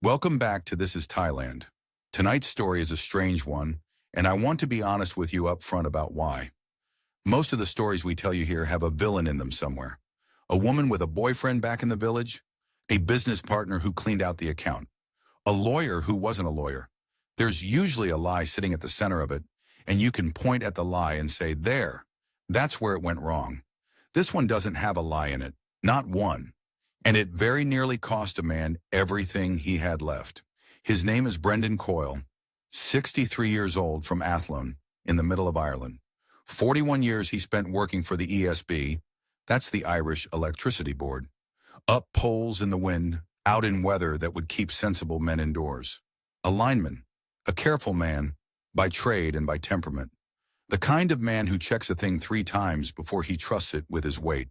Welcome back to This is Thailand. Tonight's story is a strange one, and I want to be honest with you up front about why. Most of the stories we tell you here have a villain in them somewhere. A woman with a boyfriend back in the village, a business partner who cleaned out the account, a lawyer who wasn't a lawyer. There's usually a lie sitting at the center of it, and you can point at the lie and say, there, that's where it went wrong. This one doesn't have a lie in it, not one. And it very nearly cost a man everything he had left. His name is Brendan Coyle, 63 years old, from Athlone, in the middle of Ireland. 41 years he spent working for the ESB, that's the Irish Electricity Board, up poles in the wind, out in weather that would keep sensible men indoors. A lineman, a careful man, by trade and by temperament. The kind of man who checks a thing 3 times before he trusts it with his weight.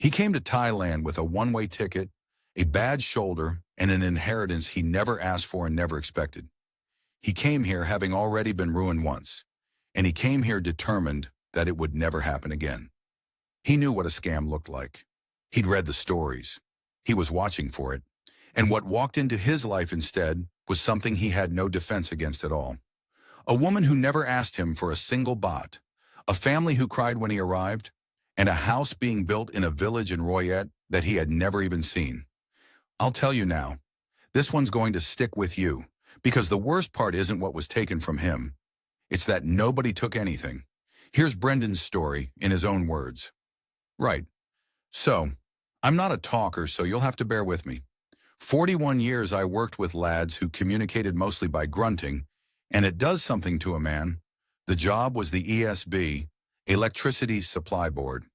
He came to Thailand with a one-way ticket, a bad shoulder, and an inheritance he never asked for and never expected. He came here having already been ruined once, and he came here determined that it would never happen again. He knew what a scam looked like. He'd read the stories. He was watching for it, and what walked into his life instead was something he had no defense against at all. A woman who never asked him for a single baht, a family who cried when he arrived, and a house being built in a village in Royet that he had never even seen. I'll tell you now, this one's going to stick with you, because the worst part isn't what was taken from him. It's that nobody took anything. Here's Brendan's story in his own words. Right. So, I'm not a talker, so you'll have to bear with me. 41 years I worked with lads who communicated mostly by grunting, and it does something to a man. The job was the ESB, Electricity Supply Board.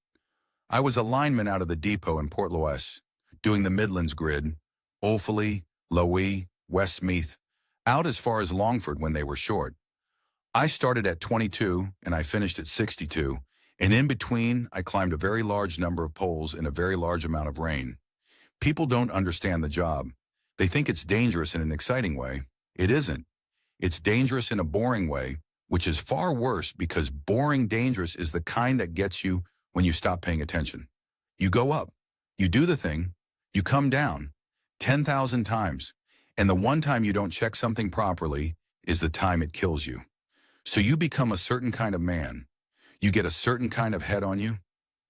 I was a lineman out of the depot in Port Louis, doing the Midlands grid, Offaly, Lowie, Westmeath, out as far as Longford when they were short. I started at 22 and I finished at 62, and in between I climbed a very large number of poles in a very large amount of rain. People don't understand the job. They think it's dangerous in an exciting way. It isn't. It's dangerous in a boring way, which is far worse because boring dangerous is the kind that gets you when you stop paying attention. You go up, you do the thing, you come down 10,000 times, and the one time you don't check something properly is the time it kills you. So you become a certain kind of man. You get a certain kind of head on you.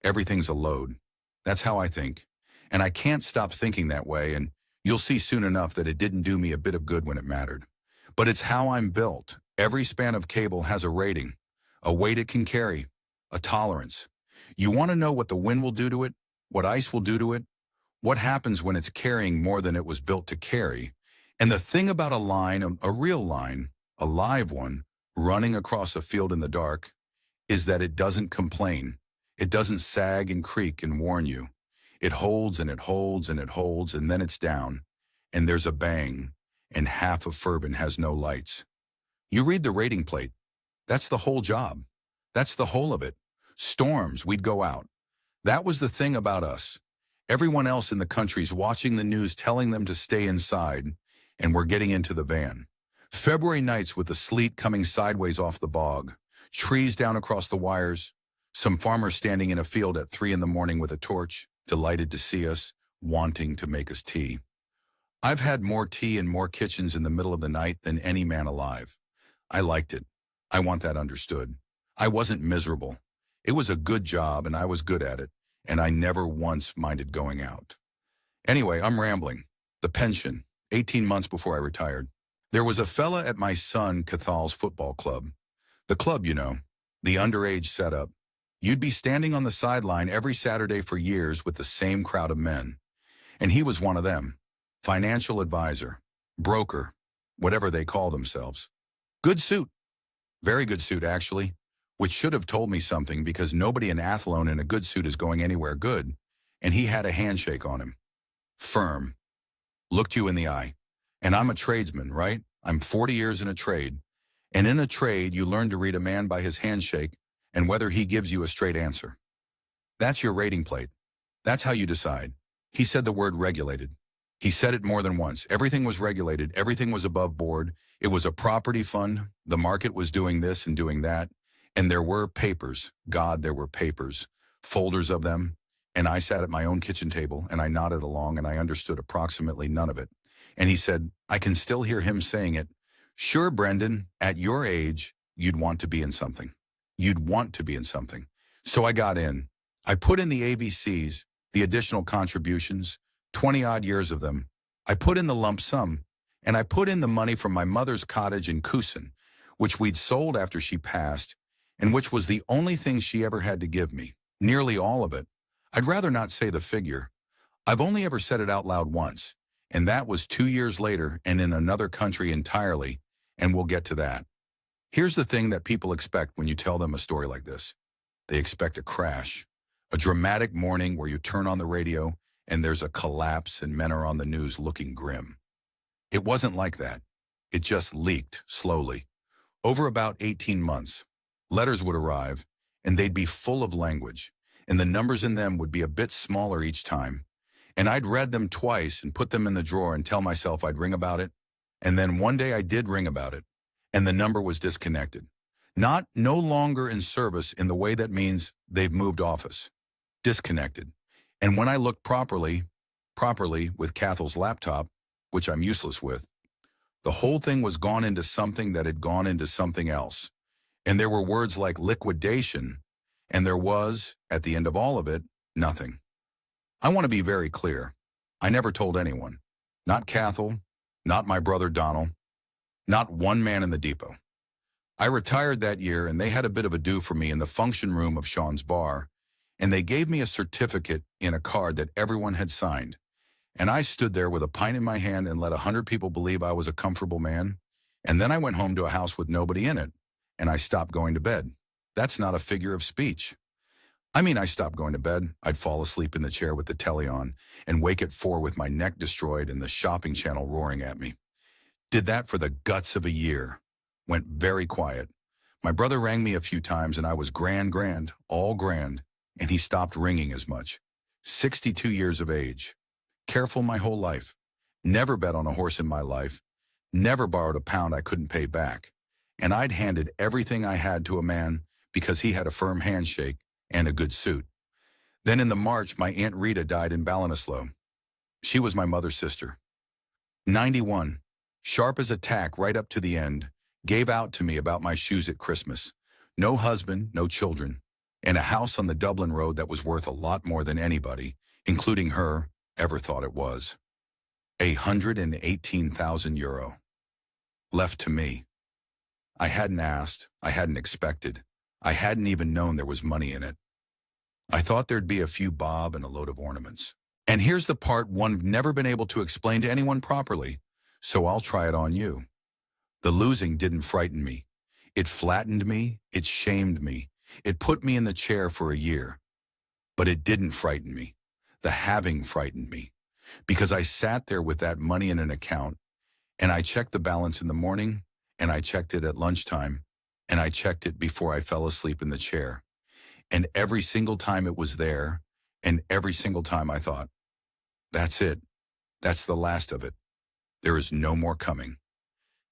Everything's a load. That's how I think. And I can't stop thinking that way, and you'll see soon enough that it didn't do me a bit of good when it mattered. But it's how I'm built. Every span of cable has a rating, a weight it can carry, a tolerance. You want to know what the wind will do to it, what ice will do to it, what happens when it's carrying more than it was built to carry. And the thing about a line, a real line, a live one, running across a field in the dark, is that it doesn't complain. It doesn't sag and creak and warn you. It holds and it holds and it holds, and then it's down, and there's a bang, and half of Furban has no lights. You read the rating plate. That's the whole job. That's the whole of it. Storms, we'd go out. That was the thing about us. Everyone else in the country's watching the news telling them to stay inside, and we're getting into the van. February nights with the sleet coming sideways off the bog, trees down across the wires, some farmers standing in a field at 3 in the morning with a torch, delighted to see us, wanting to make us tea. I've had more tea in more kitchens in the middle of the night than any man alive. I liked it. I want that understood. I wasn't miserable. It was a good job and I was good at it, and I never once minded going out. Anyway, I'm rambling. The pension, 18 months before I retired. There was a fella at my son Cathal's football club. The club, you know, the underage setup. You'd be standing on the sideline every Saturday for years with the same crowd of men. And he was one of them. Financial advisor, broker, whatever they call themselves. Good suit. Very good suit, actually, which should have told me something because nobody in Athlone in a good suit is going anywhere good, and he had a handshake on him. Firm. Looked you in the eye. And I'm a tradesman, right? I'm 40 years in a trade. And in a trade, you learn to read a man by his handshake and whether he gives you a straight answer. That's your rating plate. That's how you decide. He said the word regulated. He said it more than once. Everything was regulated. Everything was above board. It was a property fund. The market was doing this and doing that. And there were papers. God, there were papers. Folders of them. And I sat at my own kitchen table and I nodded along and I understood approximately none of it. And he said, I can still hear him saying it. Sure, Brendan, at your age, you'd want to be in something. You'd want to be in something. So I got in. I put in the AVCs, the additional contributions, 20-odd years of them. I put in the lump sum, and I put in the money from my mother's cottage in Kusin, which we'd sold after she passed, and which was the only thing she ever had to give me, nearly all of it. I'd rather not say the figure. I've only ever said it out loud once, and that was 2 years later and in another country entirely, and we'll get to that. Here's the thing that people expect when you tell them a story like this. They expect a crash, a dramatic morning where you turn on the radio and there's a collapse and men are on the news looking grim. It wasn't like that. It just leaked slowly. Over about 18 months, letters would arrive and they'd be full of language, and the numbers in them would be a bit smaller each time. And I'd read them twice and put them in the drawer and tell myself I'd ring about it. And then one day I did ring about it, and the number was disconnected. No longer in service in the way that means they've moved office. Disconnected. And when I looked properly with Cathel's laptop, which I'm useless with, the whole thing was gone into something that had gone into something else. And there were words like liquidation, and there was, at the end of all of it, nothing. I want to be very clear. I never told anyone. Not Cathel, not my brother Donald, not one man in the depot. I retired that year, and they had a bit of a do for me in the function room of Sean's bar, and they gave me a certificate in a card that everyone had signed. And I stood there with a pint in my hand and let 100 people believe I was a comfortable man. And then I went home to a house with nobody in it, and I stopped going to bed. That's not a figure of speech. I mean, I stopped going to bed. I'd fall asleep in the chair with the telly on and wake at 4 with my neck destroyed and the shopping channel roaring at me. Did that for the guts of a year. Went very quiet. My brother rang me a few times and I was grand, all grand, and he stopped ringing as much. 62 years of age. Careful my whole life. Never bet on a horse in my life. Never borrowed a pound I couldn't pay back. And I'd handed everything I had to a man because he had a firm handshake and a good suit. Then in the March, my Aunt Rita died in Ballinasloe. She was my mother's sister. 91, sharp as a tack right up to the end, gave out to me about my shoes at Christmas. No husband, no children, and a house on the Dublin road that was worth a lot more than anybody, including her, ever thought it was. €118,000. Left to me. I hadn't asked, I hadn't expected, I hadn't even known there was money in it. I thought there'd be a few bob and a load of ornaments. And here's the part one's never been able to explain to anyone properly, so I'll try it on you. The losing didn't frighten me. It flattened me, it shamed me, it put me in the chair for a year. But it didn't frighten me. The having frightened me. Because I sat there with that money in an account, and I checked the balance in the morning, and I checked it at lunchtime, and I checked it before I fell asleep in the chair. And every single time it was there, and every single time I thought, that's it. That's the last of it. There is no more coming.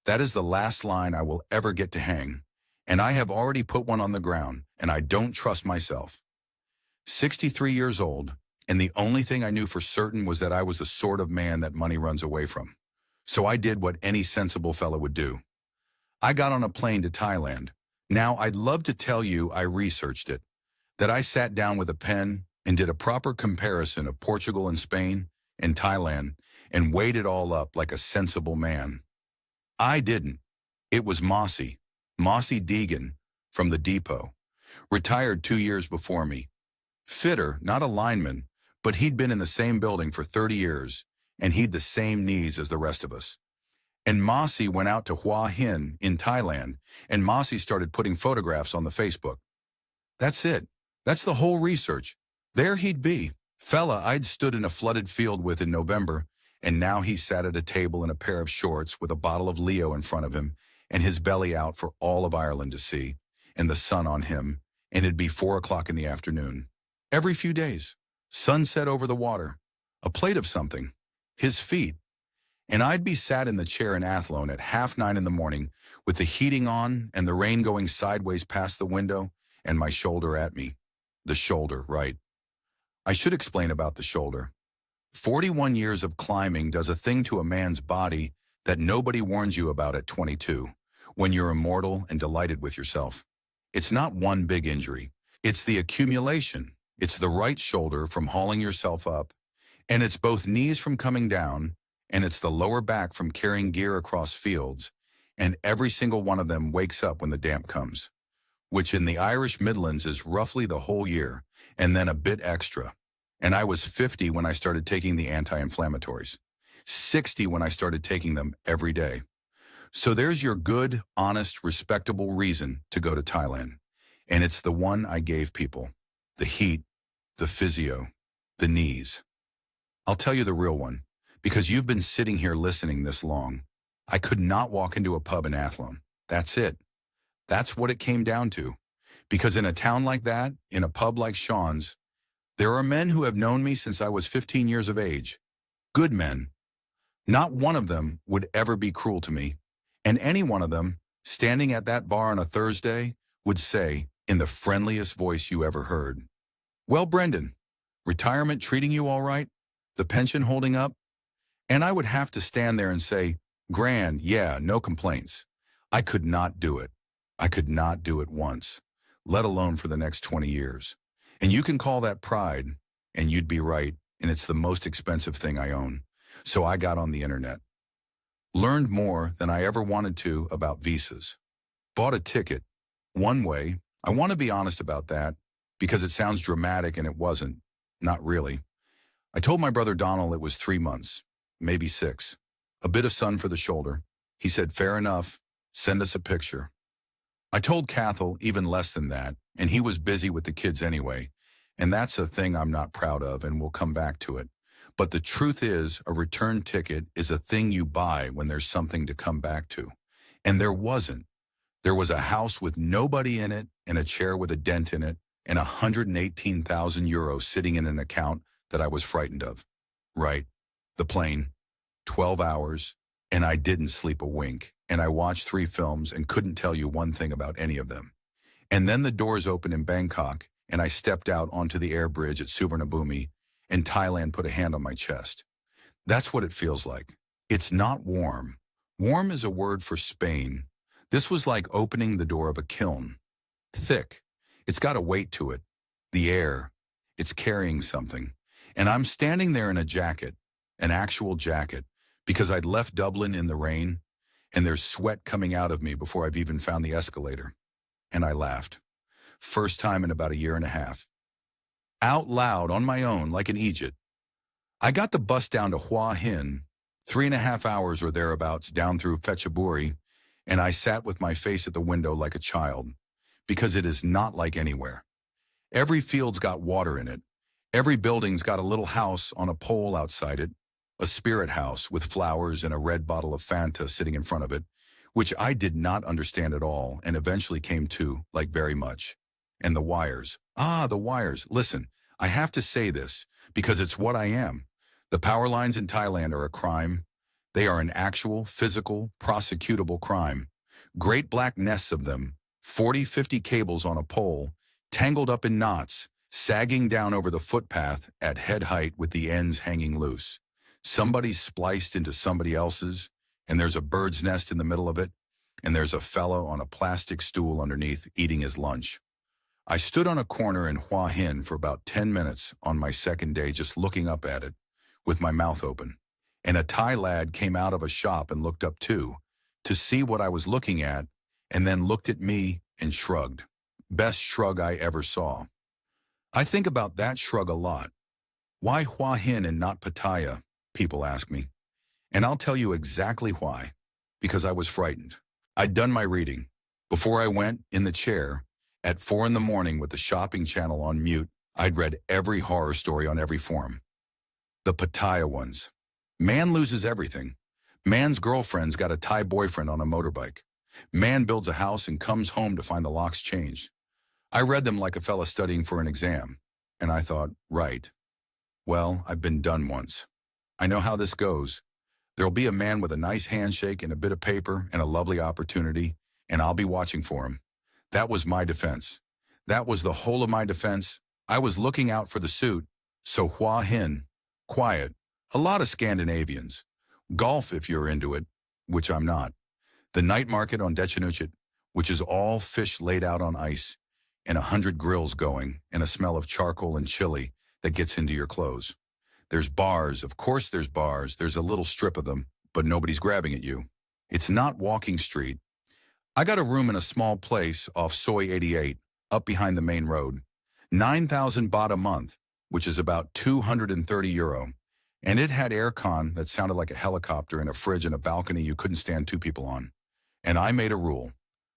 That is the last line I will ever get to hang, and I have already put one on the ground, and I don't trust myself. 63 years old, and the only thing I knew for certain was that I was the sort of man that money runs away from. So I did what any sensible fellow would do. I got on a plane to Thailand. Now, I'd love to tell you I researched it, that I sat down with a pen and did a proper comparison of Portugal and Spain and Thailand and weighed it all up like a sensible man. I didn't. It was Mossy Deegan from the depot, retired 2 years before me. Fitter, not a lineman, but he'd been in the same building for 30 years, and he'd the same knees as the rest of us. And Mossy went out to Hua Hin in Thailand, and Mossy started putting photographs on the Facebook. That's it. That's the whole research. There he'd be, fella I'd stood in a flooded field with in November, and now he sat at a table in a pair of shorts with a bottle of Leo in front of him, and his belly out for all of Ireland to see, and the sun on him, and it'd be 4 o'clock in the afternoon. Every few days, sunset over the water, a plate of something, his feet, and I'd be sat in the chair in Athlone at 9:30 in the morning with the heating on and the rain going sideways past the window and my shoulder at me. The shoulder, right. I should explain about the shoulder. 41 years of climbing does a thing to a man's body that nobody warns you about at 22, when you're immortal and delighted with yourself. It's not one big injury. It's the accumulation. It's the right shoulder from hauling yourself up, and it's both knees from coming down, and it's the lower back from carrying gear across fields, and every single one of them wakes up when the damp comes, which in the Irish Midlands is roughly the whole year, and then a bit extra. And I was 50 when I started taking the anti-inflammatories, 60 when I started taking them every day. So there's your good, honest, respectable reason to go to Thailand. And it's the one I gave people. The heat, the physio, the knees. I'll tell you the real one, because you've been sitting here listening this long. I could not walk into a pub in Athlone. That's it. That's what it came down to. Because in a town like that, in a pub like Sean's, there are men who have known me since I was 15 years of age. Good men. Not one of them would ever be cruel to me. And any one of them, standing at that bar on a Thursday, would say, in the friendliest voice you ever heard, "Well, Brendan, retirement treating you all right? The pension holding up?" And I would have to stand there and say, "Grand, yeah, no complaints." I could not do it. I could not do it once, let alone for the next 20 years. And you can call that pride, and you'd be right, and it's the most expensive thing I own. So I got on the internet. Learned more than I ever wanted to about visas. Bought a ticket. One way. I want to be honest about that, because it sounds dramatic and it wasn't. Not really. I told my brother Donald it was 3 months, maybe 6. A bit of sun for the shoulder. He said, "Fair enough. Send us a picture." I told Cathal even less than that, and he was busy with the kids anyway, and that's a thing I'm not proud of, and we'll come back to it. But the truth is, a return ticket is a thing you buy when there's something to come back to. And there wasn't. There was a house with nobody in it, and a chair with a dent in it, and 118,000 euros sitting in an account that I was frightened of. Right. The plane. 12 hours, and I didn't sleep a wink, and I watched 3 films and couldn't tell you one thing about any of them. And then the doors opened in Bangkok, and I stepped out onto the air bridge at Suvarnabhumi, and Thailand put a hand on my chest. That's what it feels like. It's not warm. Warm is a word for Spain. This was like opening the door of a kiln. Thick. It's got a weight to it. The air. It's carrying something. And I'm standing there in a jacket, an actual jacket, because I'd left Dublin in the rain, and there's sweat coming out of me before I've even found the escalator. And I laughed. First time in about a year and a half. Out loud, on my own, like an Egypt. I got the bus down to Hua Hin, 3.5 hours or thereabouts down through Phetchaburi, and I sat with my face at the window like a child, because it is not like anywhere. Every field's got water in it. Every building's got a little house on a pole outside it, a spirit house with flowers and a red bottle of Fanta sitting in front of it, which I did not understand at all and eventually came to like very much. And the wires. The wires. Listen, I have to say this because it's what I am. The power lines in Thailand are a crime. They are an actual, physical, prosecutable crime. Great black nests of them, 40, 50 cables on a pole, tangled up in knots, sagging down over the footpath at head height with the ends hanging loose. Somebody's spliced into somebody else's, and there's a bird's nest in the middle of it, and there's a fellow on a plastic stool underneath eating his lunch. I stood on a corner in Hua Hin for about 10 minutes on my second day just looking up at it, with my mouth open. And a Thai lad came out of a shop and looked up too, to see what I was looking at, and then looked at me and shrugged. Best shrug I ever saw. I think about that shrug a lot. Why Hua Hin and not Pattaya, people ask me. And I'll tell you exactly why. Because I was frightened. I'd done my reading. Before I went, in the chair, at 4 in the morning with the shopping channel on mute, I'd read every horror story on every forum. The Pattaya ones. Man loses everything. Man's girlfriend's got a Thai boyfriend on a motorbike. Man builds a house and comes home to find the locks changed. I read them like a fella studying for an exam, and I thought, right. Well, I've been done once. I know how this goes. There'll be a man with a nice handshake and a bit of paper and a lovely opportunity, and I'll be watching for him. That was my defense. That was the whole of my defense. I was looking out for the suit, so Hua Hin, quiet, A lot of Scandinavians. Golf if you're into it, which I'm not. The night market on Dechenuchit, which is all fish laid out on ice, and 100 grills going, and a smell of charcoal and chili that gets into your clothes. There's bars, of course there's bars, there's a little strip of them, but nobody's grabbing at you. It's not walking street. I got a room in a small place off Soy 88, up behind the main road. 9,000 baht a month, which is about €230. And it had aircon that sounded like a helicopter and a fridge and a balcony you couldn't stand two people on. And I made a rule.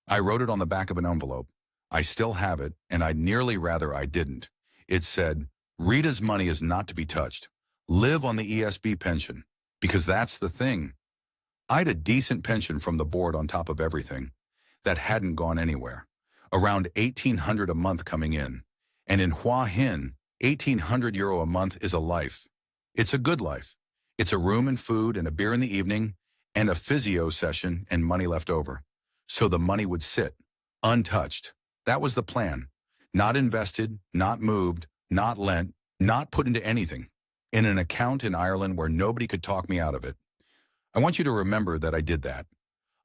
I wrote it on the back of an envelope. I still have it, and I'd nearly rather I didn't. It said, Rita's money is not to be touched. Live on the ESB pension, because that's the thing. I had a decent pension from the board on top of everything. That hadn't gone anywhere. Around 1,800 a month coming in. And in Hua Hin, €1,800 a month is a life. It's a good life. It's a room and food and a beer in the evening and a physio session and money left over. So the money would sit, untouched. That was the plan. Not invested, not moved, not lent, not put into anything. In an account in Ireland where nobody could talk me out of it. I want you to remember that I did that.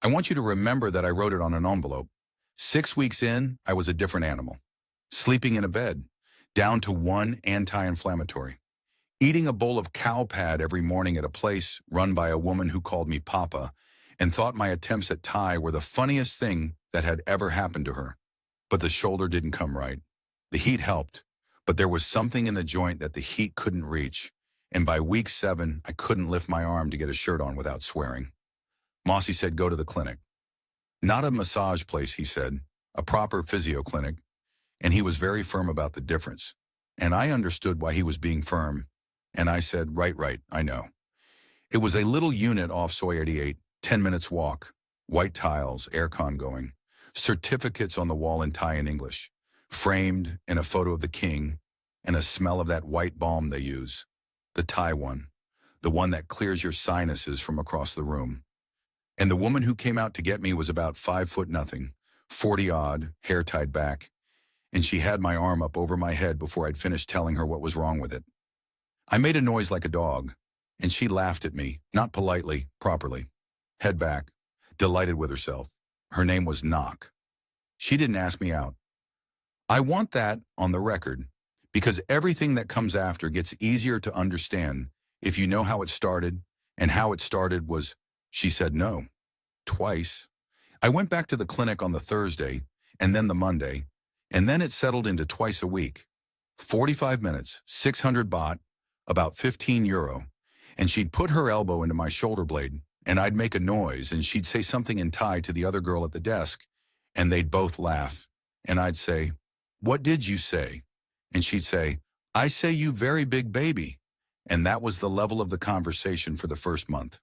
I want you to remember that I wrote it on an envelope. 6 weeks in, I was a different animal. Sleeping in a bed, down to one anti-inflammatory. Eating a bowl of cow pad every morning at a place run by a woman who called me Papa and thought my attempts at Thai were the funniest thing that had ever happened to her. But the shoulder didn't come right. The heat helped, but there was something in the joint that the heat couldn't reach. And by week 7, I couldn't lift my arm to get a shirt on without swearing. Mossy said, go to the clinic. Not a massage place, he said, a proper physio clinic. And he was very firm about the difference. And I understood why he was being firm. And I said, right, I know. It was a little unit off Soy 88, 10 minutes walk, white tiles, aircon going, certificates on the wall in Thai and English, framed and a photo of the king, and a smell of that white balm they use. The Thai one, the one that clears your sinuses from across the room. And the woman who came out to get me was about 5'0", 40-odd, hair tied back, and she had my arm up over my head before I'd finished telling her what was wrong with it. I made a noise like a dog, and she laughed at me, not politely, properly. Head back, delighted with herself. Her name was Knock. She didn't ask me out. I want that on the record, because everything that comes after gets easier to understand if you know how it started, and how it started was, she said no, twice. I went back to the clinic on the Thursday, and then the Monday, and then it settled into twice a week. 45 minutes, 600 baht, about €15, and she'd put her elbow into my shoulder blade, and I'd make a noise, and she'd say something in Thai to the other girl at the desk, and they'd both laugh, and I'd say, what did you say? And she'd say, I say you very big baby. And that was the level of the conversation for the first month.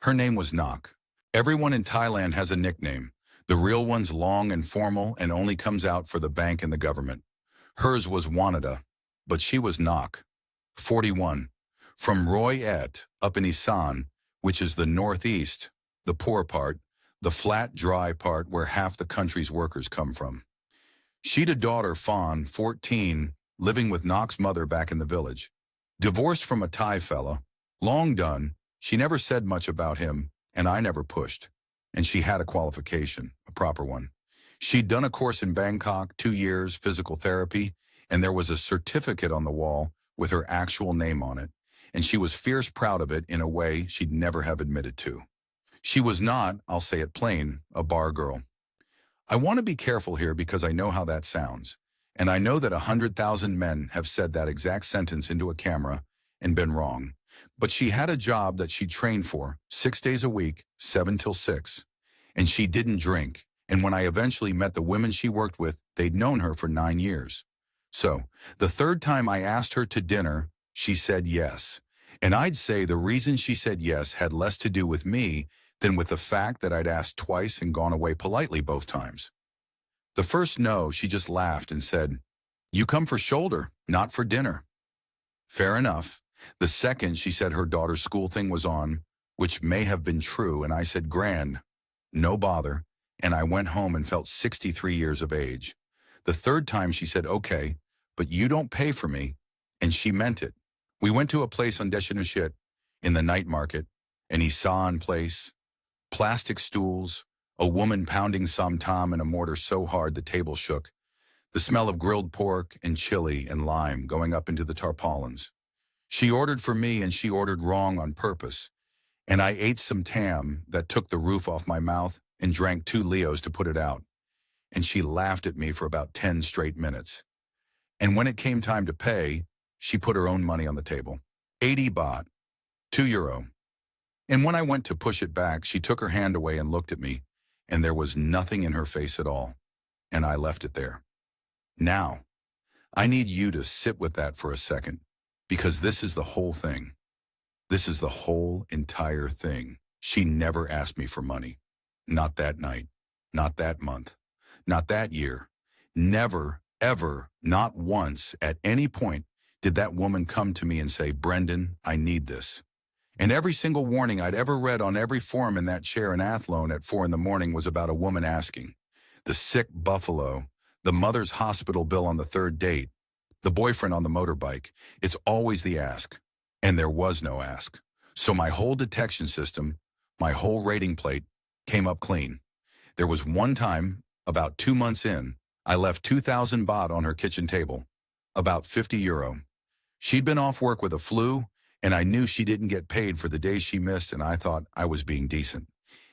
Her name was Nok. Everyone in Thailand has a nickname. The real one's long and formal and only comes out for the bank and the government. Hers was Wanada, but she was Nok. 41. From Roy Et, up in Isan, which is the northeast, the poor part, the flat, dry part where half the country's workers come from. She'd a daughter, Fawn, 14, living with Nok's mother back in the village. Divorced from a Thai fella, long done, she never said much about him, and I never pushed. And she had a qualification, a proper one. She'd done a course in Bangkok, 2 years, physical therapy, and there was a certificate on the wall with her actual name on it, and she was fierce proud of it in a way she'd never have admitted to. She was not, I'll say it plain, a bar girl. I want to be careful here because I know how that sounds, and I know that 100,000 men have said that exact sentence into a camera and been wrong. But she had a job that she trained for, 6 days a week, 7 till 6, and she didn't drink, and when I eventually met the women she worked with, they'd known her for 9 years. So, the third time I asked her to dinner, she said yes, and I'd say the reason she said yes had less to do with me than with the fact that I'd asked twice and gone away politely both times. The first no, she just laughed and said, you come for shoulder, not for dinner. Fair enough. The second, she said her daughter's school thing was on, which may have been true, and I said grand, no bother, and I went home and felt 63 years of age. The third time she said, okay, but you don't pay for me, and she meant it. We went to a place on Deshinushit in the night market, an Isan place, plastic stools, a woman pounding samtam in a mortar so hard the table shook, the smell of grilled pork and chili and lime going up into the tarpaulins. She ordered for me and she ordered wrong on purpose, and I ate some tam that took the roof off my mouth and drank 2 Leos to put it out, and she laughed at me for about 10 straight minutes. And when it came time to pay, she put her own money on the table. 80 baht, €2. And when I went to push it back, she took her hand away and looked at me, and there was nothing in her face at all, and I left it there. Now, I need you to sit with that for a second, because this is the whole thing. This is the whole entire thing. She never asked me for money. Not that night, not that month, not that year. Never, ever, not once, at any point, did that woman come to me and say, "Brendan, I need this." And every single warning I'd ever read on every form in that chair in Athlone at 4 in the morning was about a woman asking. The sick buffalo, the mother's hospital bill on the 3rd date, the boyfriend on the motorbike. It's always the ask. And there was no ask. So my whole detection system, my whole rating plate, came up clean. There was one time, about 2 months in, I left 2,000 baht on her kitchen table, about €50. She'd been off work with a flu, and I knew she didn't get paid for the days she missed, and I thought I was being decent.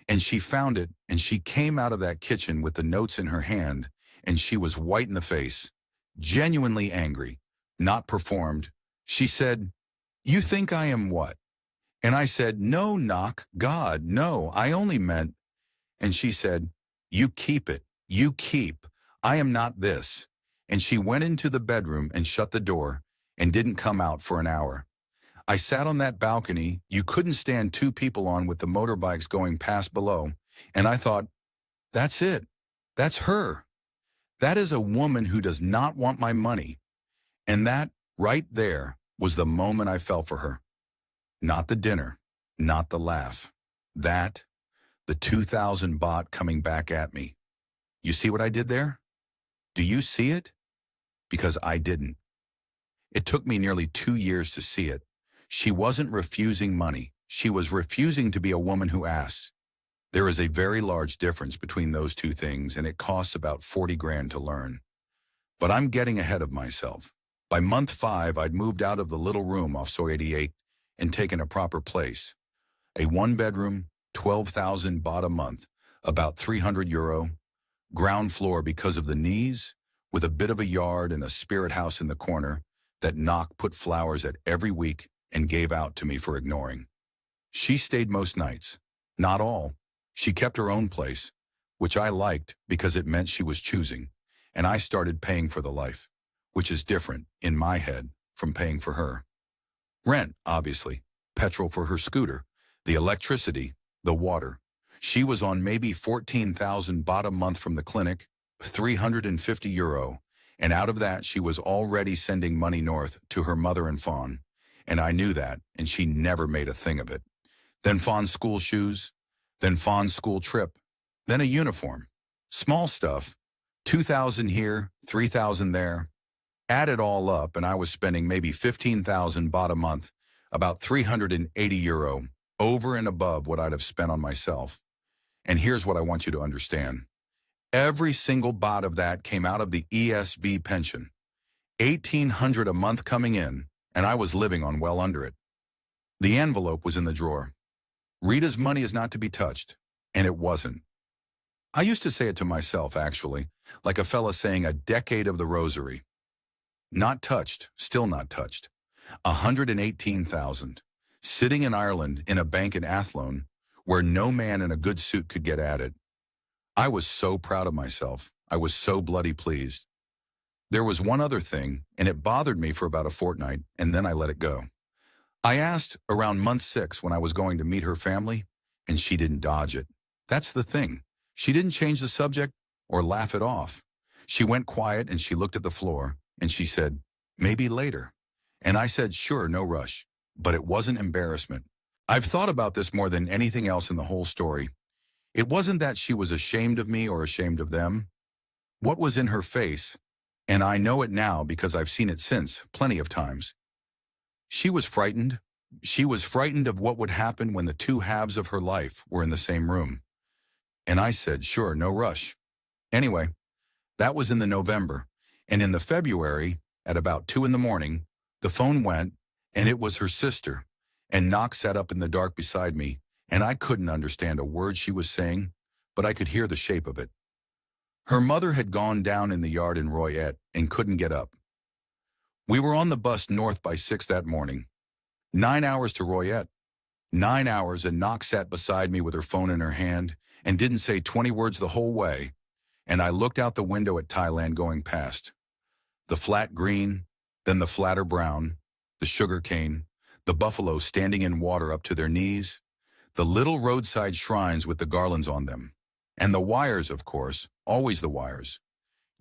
And she found it, and she came out of that kitchen with the notes in her hand, and she was white in the face, genuinely angry, not performed. She said, "You think I am what?" And I said, "No, knock, God, no, I only meant..." And she said, "You keep it, you keep. I am not this." And she went into the bedroom and shut the door and didn't come out for an hour. I sat on that balcony you couldn't stand 2 people on with the motorbikes going past below, and I thought, that's it. That's her. That is a woman who does not want my money. And that, right there, was the moment I fell for her. Not the dinner, not the laugh. That, the 2,000 baht coming back at me. You see what I did there? Do you see it? Because I didn't. It took me nearly 2 years to see it. She wasn't refusing money. She was refusing to be a woman who asks. There is a very large difference between those two things, and it costs about 40 grand to learn. But I'm getting ahead of myself. By month 5, I'd moved out of the little room off Soy 88 and taken a proper place. A 1-bedroom, 12,000 baht a month, about €300, ground floor because of the knees, with a bit of a yard and a spirit house in the corner that Knock put flowers at every week and gave out to me for ignoring. She stayed most nights. Not all. She kept her own place, which I liked because it meant she was choosing, and I started paying for the life, which is different, in my head, from paying for her. Rent, obviously, petrol for her scooter, the electricity, the water. She was on maybe 14,000 baht a month from the clinic, €350, and out of that she was already sending money north to her mother and Fawn, and I knew that, and she never made a thing of it. Then Fawn's school shoes, then Fawn's school trip, then a uniform. Small stuff, 2,000 here, 3,000 there. Add it all up, and I was spending maybe 15,000 baht a month, about €380, over and above what I'd have spent on myself. And here's what I want you to understand. Every single baht of that came out of the ESB pension. 1,800 a month coming in, and I was living on well under it. The envelope was in the drawer. Rita's money is not to be touched, and it wasn't. I used to say it to myself, actually, like a fella saying a decade of the rosary. Not touched, still not touched. 118,000, sitting in Ireland in a bank in Athlone, where no man in a good suit could get at it. I was so proud of myself. I was so bloody pleased. There was one other thing, and it bothered me for about a fortnight, and then I let it go. I asked around month 6 when I was going to meet her family, and she didn't dodge it. That's the thing. She didn't change the subject or laugh it off. She went quiet and she looked at the floor, and she said, "Maybe later." And I said, "Sure, no rush." But it wasn't embarrassment. I've thought about this more than anything else in the whole story. It wasn't that she was ashamed of me or ashamed of them. What was in her face, and I know it now because I've seen it since, plenty of times. She was frightened. She was frightened of what would happen when the two halves of her life were in the same room. And I said, sure, no rush. Anyway, that was in the November. And in the February, at about 2 in the morning, the phone went, and it was her sister. And Knox sat up in the dark beside me, and I couldn't understand a word she was saying, but I could hear the shape of it. Her mother had gone down in the yard in Royette and couldn't get up. We were on the bus north by 6 that morning. 9 hours to Royette. 9 hours, and Knox sat beside me with her phone in her hand and didn't say 20 words the whole way, and I looked out the window at Thailand going past. The flat green, then the flatter brown, the sugar cane, the buffaloes standing in water up to their knees, the little roadside shrines with the garlands on them, and the wires, of course, always the wires.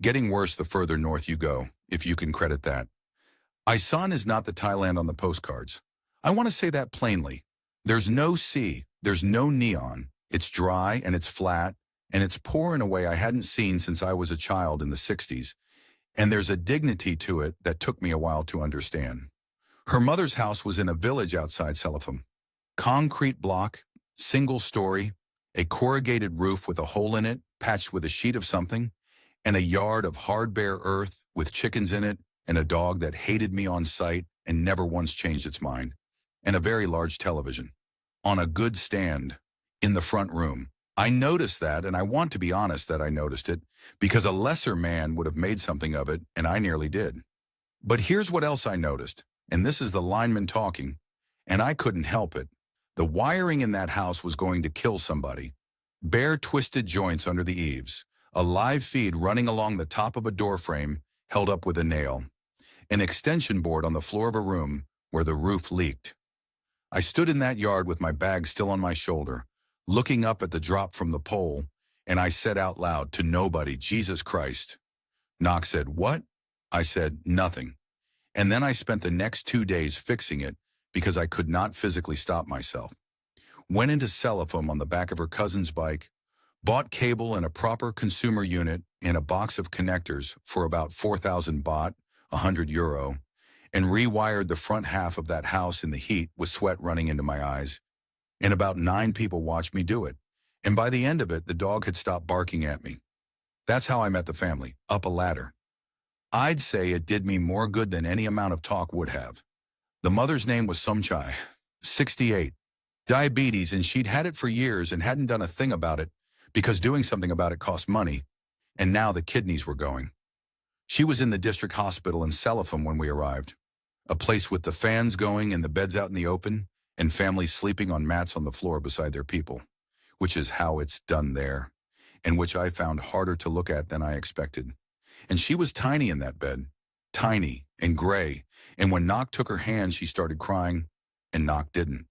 Getting worse the further north you go, if you can credit that. Isan is not the Thailand on the postcards. I want to say that plainly. There's no sea, there's no neon. It's dry and it's flat, and it's poor in a way I hadn't seen since I was a child in the 60s. And there's a dignity to it that took me a while to understand. Her mother's house was in a village outside Selifum. Concrete block, single story, a corrugated roof with a hole in it, patched with a sheet of something, and a yard of hard bare earth with chickens in it, and a dog that hated me on sight and never once changed its mind, and a very large television. On a good stand, in the front room. I noticed that, and I want to be honest that I noticed it, because a lesser man would have made something of it, and I nearly did. But here's what else I noticed, and this is the lineman talking, and I couldn't help it. The wiring in that house was going to kill somebody. Bare twisted joints under the eaves, a live feed running along the top of a door frame held up with a nail, an extension board on the floor of a room where the roof leaked. I stood in that yard with my bag still on my shoulder, looking up at the drop from the pole, and I said out loud to nobody, Jesus Christ. Knox said, what? I said, nothing. And then I spent the next 2 days fixing it because I could not physically stop myself. Went into Selifum on the back of her cousin's bike, bought cable and a proper consumer unit and a box of connectors for about 4,000 baht, €100, and rewired the front half of that house in the heat with sweat running into my eyes. And about 9 people watched me do it. And by the end of it, the dog had stopped barking at me. That's how I met the family, up a ladder. I'd say it did me more good than any amount of talk would have. The mother's name was Somchai, 68, diabetes, and she'd had it for years and hadn't done a thing about it because doing something about it cost money, and now the kidneys were going. She was in the district hospital in Selifum when we arrived, a place with the fans going and the beds out in the open, and families sleeping on mats on the floor beside their people, which is how it's done there, and which I found harder to look at than I expected. And she was tiny in that bed, tiny and gray, and when Knock took her hand, she started crying, and Knock didn't.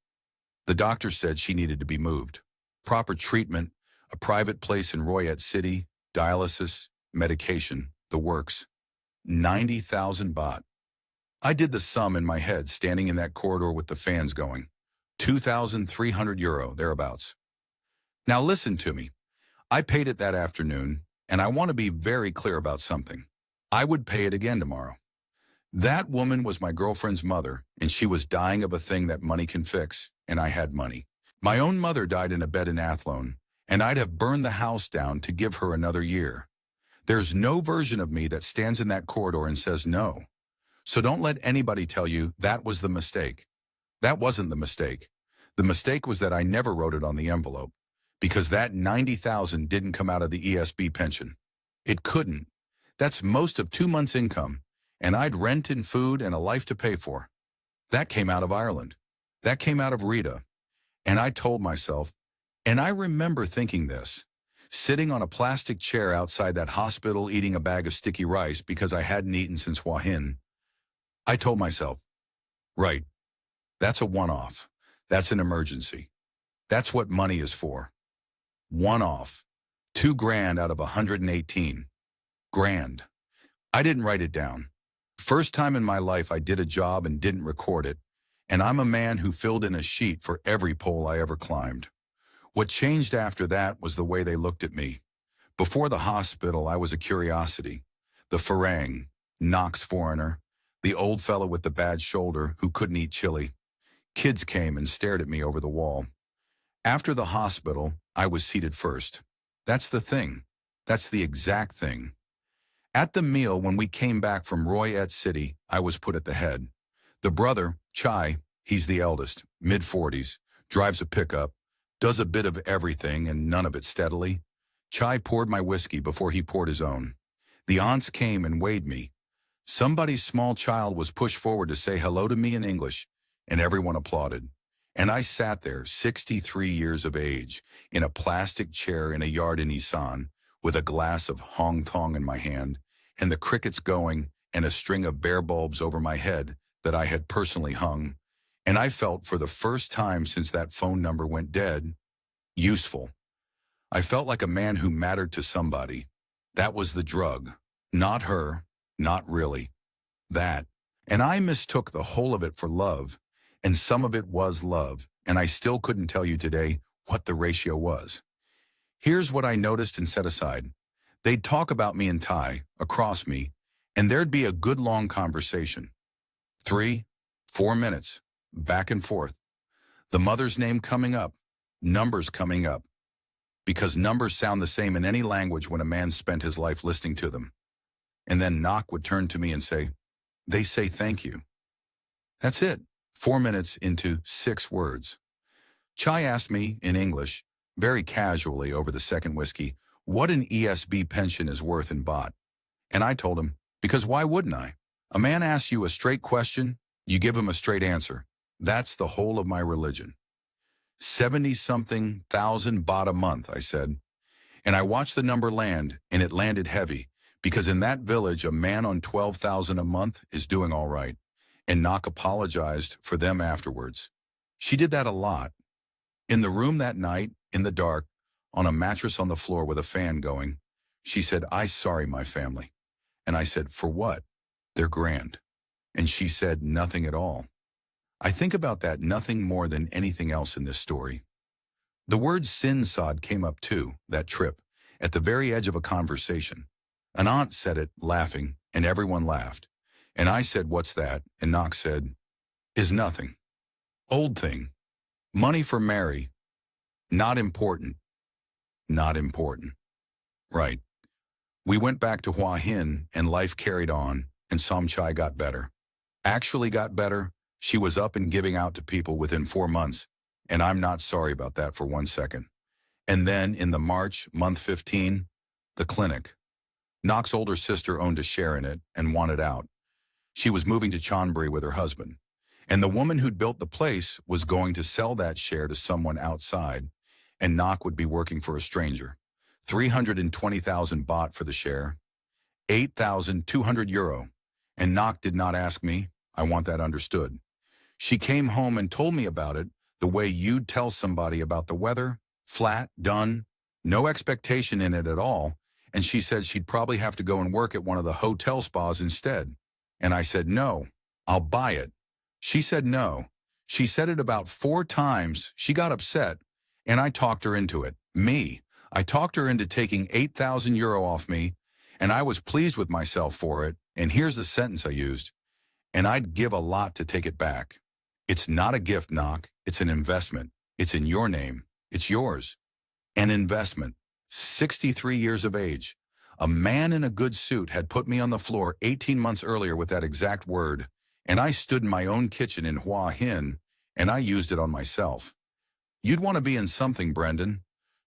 The doctor said she needed to be moved. Proper treatment, a private place in Royette City, dialysis, medication, the works. 90,000 baht. I did the sum in my head, standing in that corridor with the fans going. €2,300, thereabouts. Now listen to me. I paid it that afternoon, and I want to be very clear about something. I would pay it again tomorrow. That woman was my girlfriend's mother, and she was dying of a thing that money can fix, and I had money. My own mother died in a bed in Athlone, and I'd have burned the house down to give her another year. There's no version of me that stands in that corridor and says no. So don't let anybody tell you that was the mistake. That wasn't the mistake. The mistake was that I never wrote it on the envelope, because that 90,000 didn't come out of the ESB pension. It couldn't. That's most of 2 months' income, and I'd rent and food and a life to pay for. That came out of Ireland. That came out of Rita. And I told myself, and I remember thinking this, sitting on a plastic chair outside that hospital eating a bag of sticky rice because I hadn't eaten since Wahin, I told myself, right, that's a one-off. That's an emergency. That's what money is for. One-off. 2 grand out of 118. Grand. I didn't write it down. First time in my life I did a job and didn't record it, and I'm a man who filled in a sheet for every pole I ever climbed. What changed after that was the way they looked at me. Before the hospital, I was a curiosity. The Farang, Knox foreigner, The old fellow with the bad shoulder who couldn't eat chili. Kids came and stared at me over the wall. After the hospital, I was seated first. That's the thing. That's the exact thing. At the meal when we came back from Royette City, I was put at the head. The brother, Chai, he's the eldest, mid-40s, drives a pickup, does a bit of everything and none of it steadily. Chai poured my whiskey before he poured his own. The aunts came and weighed me. Somebody's small child was pushed forward to say hello to me in English, and everyone applauded. And I sat there, 63 years of age, in a plastic chair in a yard in Isan, with a glass of Hong Tong in my hand, and the crickets going, and a string of bear bulbs over my head that I had personally hung. And I felt for the first time since that phone number went dead, useful. I felt like a man who mattered to somebody. That was the drug. Not her, not really. That. And I mistook the whole of it for love, and some of it was love, and I still couldn't tell you today what the ratio was. Here's what I noticed and set aside. They'd talk about me in Thai, across me, and there'd be a good long conversation. 3, 4 minutes, back and forth. The mother's name coming up, numbers coming up, because numbers sound the same in any language when a man spent his life listening to them. And then Knock would turn to me and say, "They say thank you." That's it, 4 minutes into 6 words. Chai asked me, in English, very casually over the second whiskey, what an ESB pension is worth in baht. And I told him, because why wouldn't I? A man asks you a straight question, you give him a straight answer. That's the whole of my religion. 70-something thousand baht a month, I said. And I watched the number land, and it landed heavy, because in that village, a man on 12,000 a month is doing all right. And Knock apologized for them afterwards. She did that a lot. In the room that night, in the dark, on a mattress on the floor with a fan going, she said, "I sorry my family." And I said, "For what? They're grand." And she said, "Nothing at all." I think about that nothing more than anything else in this story. The word sin sod came up too, that trip, at the very edge of a conversation. An aunt said it, laughing, and everyone laughed. And I said, "What's that?" And Knox said, "Is nothing. Old thing. Money for Mary. Not important. Not important." Right. We went back to Hua Hin, and life carried on, and Somchai got better. Actually got better. She was up and giving out to people within 4 months, and I'm not sorry about that for 1 second. And then in the March, month 15, the clinic. Knock's older sister owned a share in it and wanted out. She was moving to Chonburi with her husband, and the woman who'd built the place was going to sell that share to someone outside, and Knock would be working for a stranger. 320,000 baht for the share, 8,200 euro, and Knock did not ask me. I want that understood. She came home and told me about it the way you'd tell somebody about the weather, flat, done, no expectation in it at all, and she said she'd probably have to go and work at one of the hotel spas instead. And I said, "No, I'll buy it." She said no. She said it about 4 times. She got upset, and I talked her into it. I talked her into taking 8,000 euro off me, and I was pleased with myself for it, and here's the sentence I used, "And I'd give a lot to take it back." It's not a gift, Knock. It's an investment. It's in your name. It's yours. An investment. 63 years of age. A man in a good suit had put me on the floor 18 months earlier with that exact word, and I stood in my own kitchen in Hua Hin, and I used it on myself. You'd want to be in something, Brendan.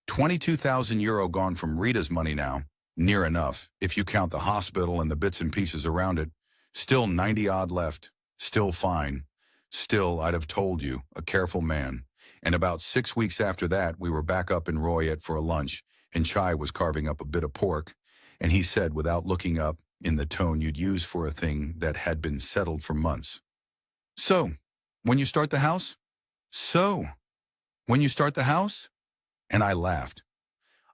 22,000 euro gone from Rita's money now. Near enough, if you count the hospital and the bits and pieces around it. Still 90-odd left. Still fine. Still, I'd have told you, a careful man. And about 6 weeks after that, we were back up in Royette for a lunch, and Chai was carving up a bit of pork, and he said, without looking up, in the tone you'd use for a thing that had been settled for months, "So, when you start the house? So, when you start the house?" And I laughed.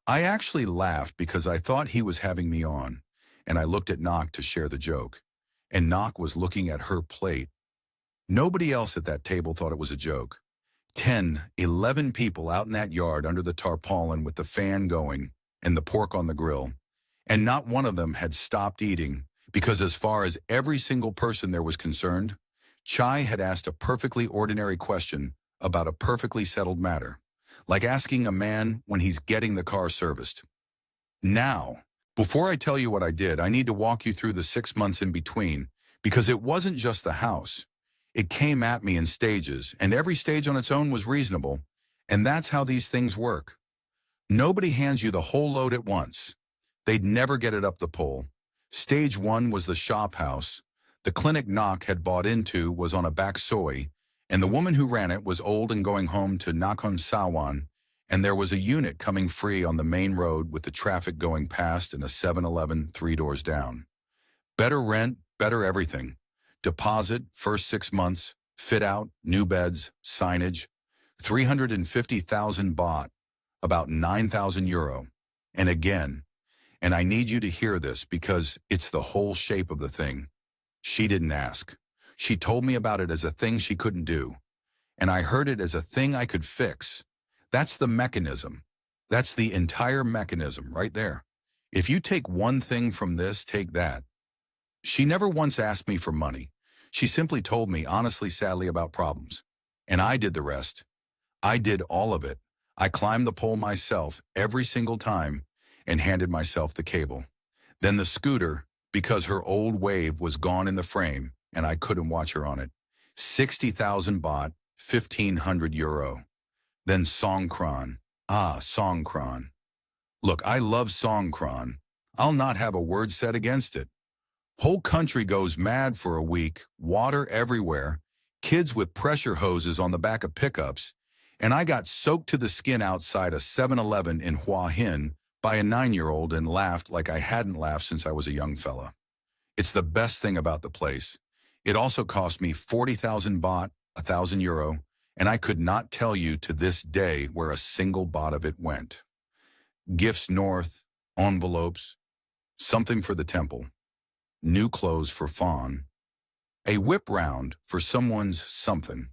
I actually laughed because I thought he was having me on, and I looked at Knock to share the joke. And Knock was looking at her plate. Nobody else at that table thought it was a joke. 10, 11 people out in that yard under the tarpaulin with the fan going and the pork on the grill, and not one of them had stopped eating Because as far as every single person there was concerned, Chai had asked a perfectly ordinary question about a perfectly settled matter, like asking a man when he's getting the car serviced. Now, before I tell you what I did, I need to walk you through the 6 months in between, because it wasn't just the house. It came at me in stages, and every stage on its own was reasonable, and that's how these things work. Nobody hands you the whole load at once. They'd never get it up the pole. Stage one was the shop house. The clinic Knock had bought into was on a back soy, and the woman who ran it was old and going home to Nakhon Sawan, and there was a unit coming free on the main road with the traffic going past and a 7-Eleven 3 doors down. Better rent, better everything. Deposit, first 6 months, fit out, new beds, signage, 350,000 baht, about 9,000 euro. And again, and I need you to hear this because it's the whole shape of the thing. She didn't ask. She told me about it as a thing she couldn't do. And I heard it as a thing I could fix. That's the mechanism. That's the entire mechanism right there. If you take one thing from this, take that. She never once asked me for money. She simply told me honestly, sadly about problems. And I did the rest. I did all of it. I climbed the pole myself every single time and handed myself the cable. Then the scooter, because her old wave was gone in the frame and I couldn't watch her on it. 60,000 baht, 1,500 euro. Then Songkran. Songkran. Look, I love Songkran. I'll not have a word said against it. Whole country goes mad for a week, water everywhere, kids with pressure hoses on the back of pickups, and I got soaked to the skin outside a 7-Eleven in Hua Hin by a 9-year-old and laughed like I hadn't laughed since I was a young fella. It's the best thing about the place. It also cost me 40,000 baht, 1,000 euro, and I could not tell you to this day where a single baht of it went. Gifts north, envelopes, something for the temple, new clothes for Fawn, a whip round for someone's something.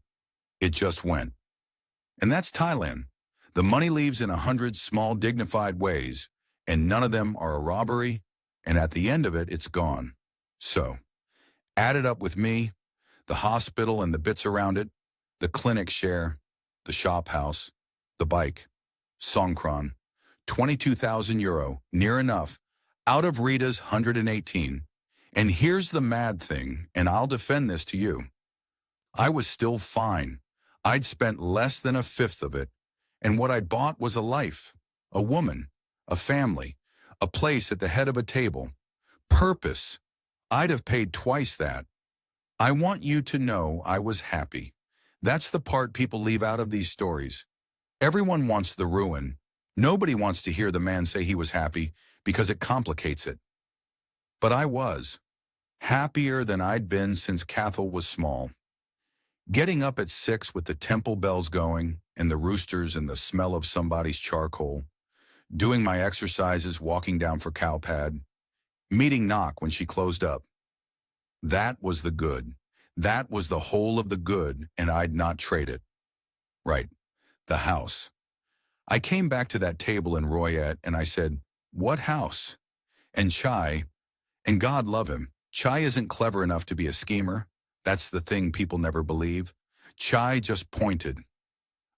It just went. And that's Thailand. The money leaves in 100 small dignified ways, and none of them are a robbery, and at the end of it, it's gone. So, add it up with me, the hospital and the bits around it, the clinic share, the shop house, the bike, Songkran, 22,000 euro, near enough, out of Rita's 118. And here's the mad thing, and I'll defend this to you. I was still fine. I'd spent less than a fifth of it, and what I'd bought was a life, a woman, a family, a place at the head of a table, purpose. I'd have paid twice that. I want you to know I was happy. That's the part people leave out of these stories. Everyone wants the ruin. Nobody wants to hear the man say he was happy because it complicates it. But I was. Happier than I'd been since Cathal was small. Getting up at 6 with the temple bells going and the roosters and the smell of somebody's charcoal. Doing my exercises, walking down for cow pad. Meeting Knock when she closed up. That was the good. That was the whole of the good, and I'd not trade it. Right. The house. I came back to that table in Royette and I said, "What house?" And Chai, and God love him, Chai isn't clever enough to be a schemer. That's the thing people never believe. Chai just pointed.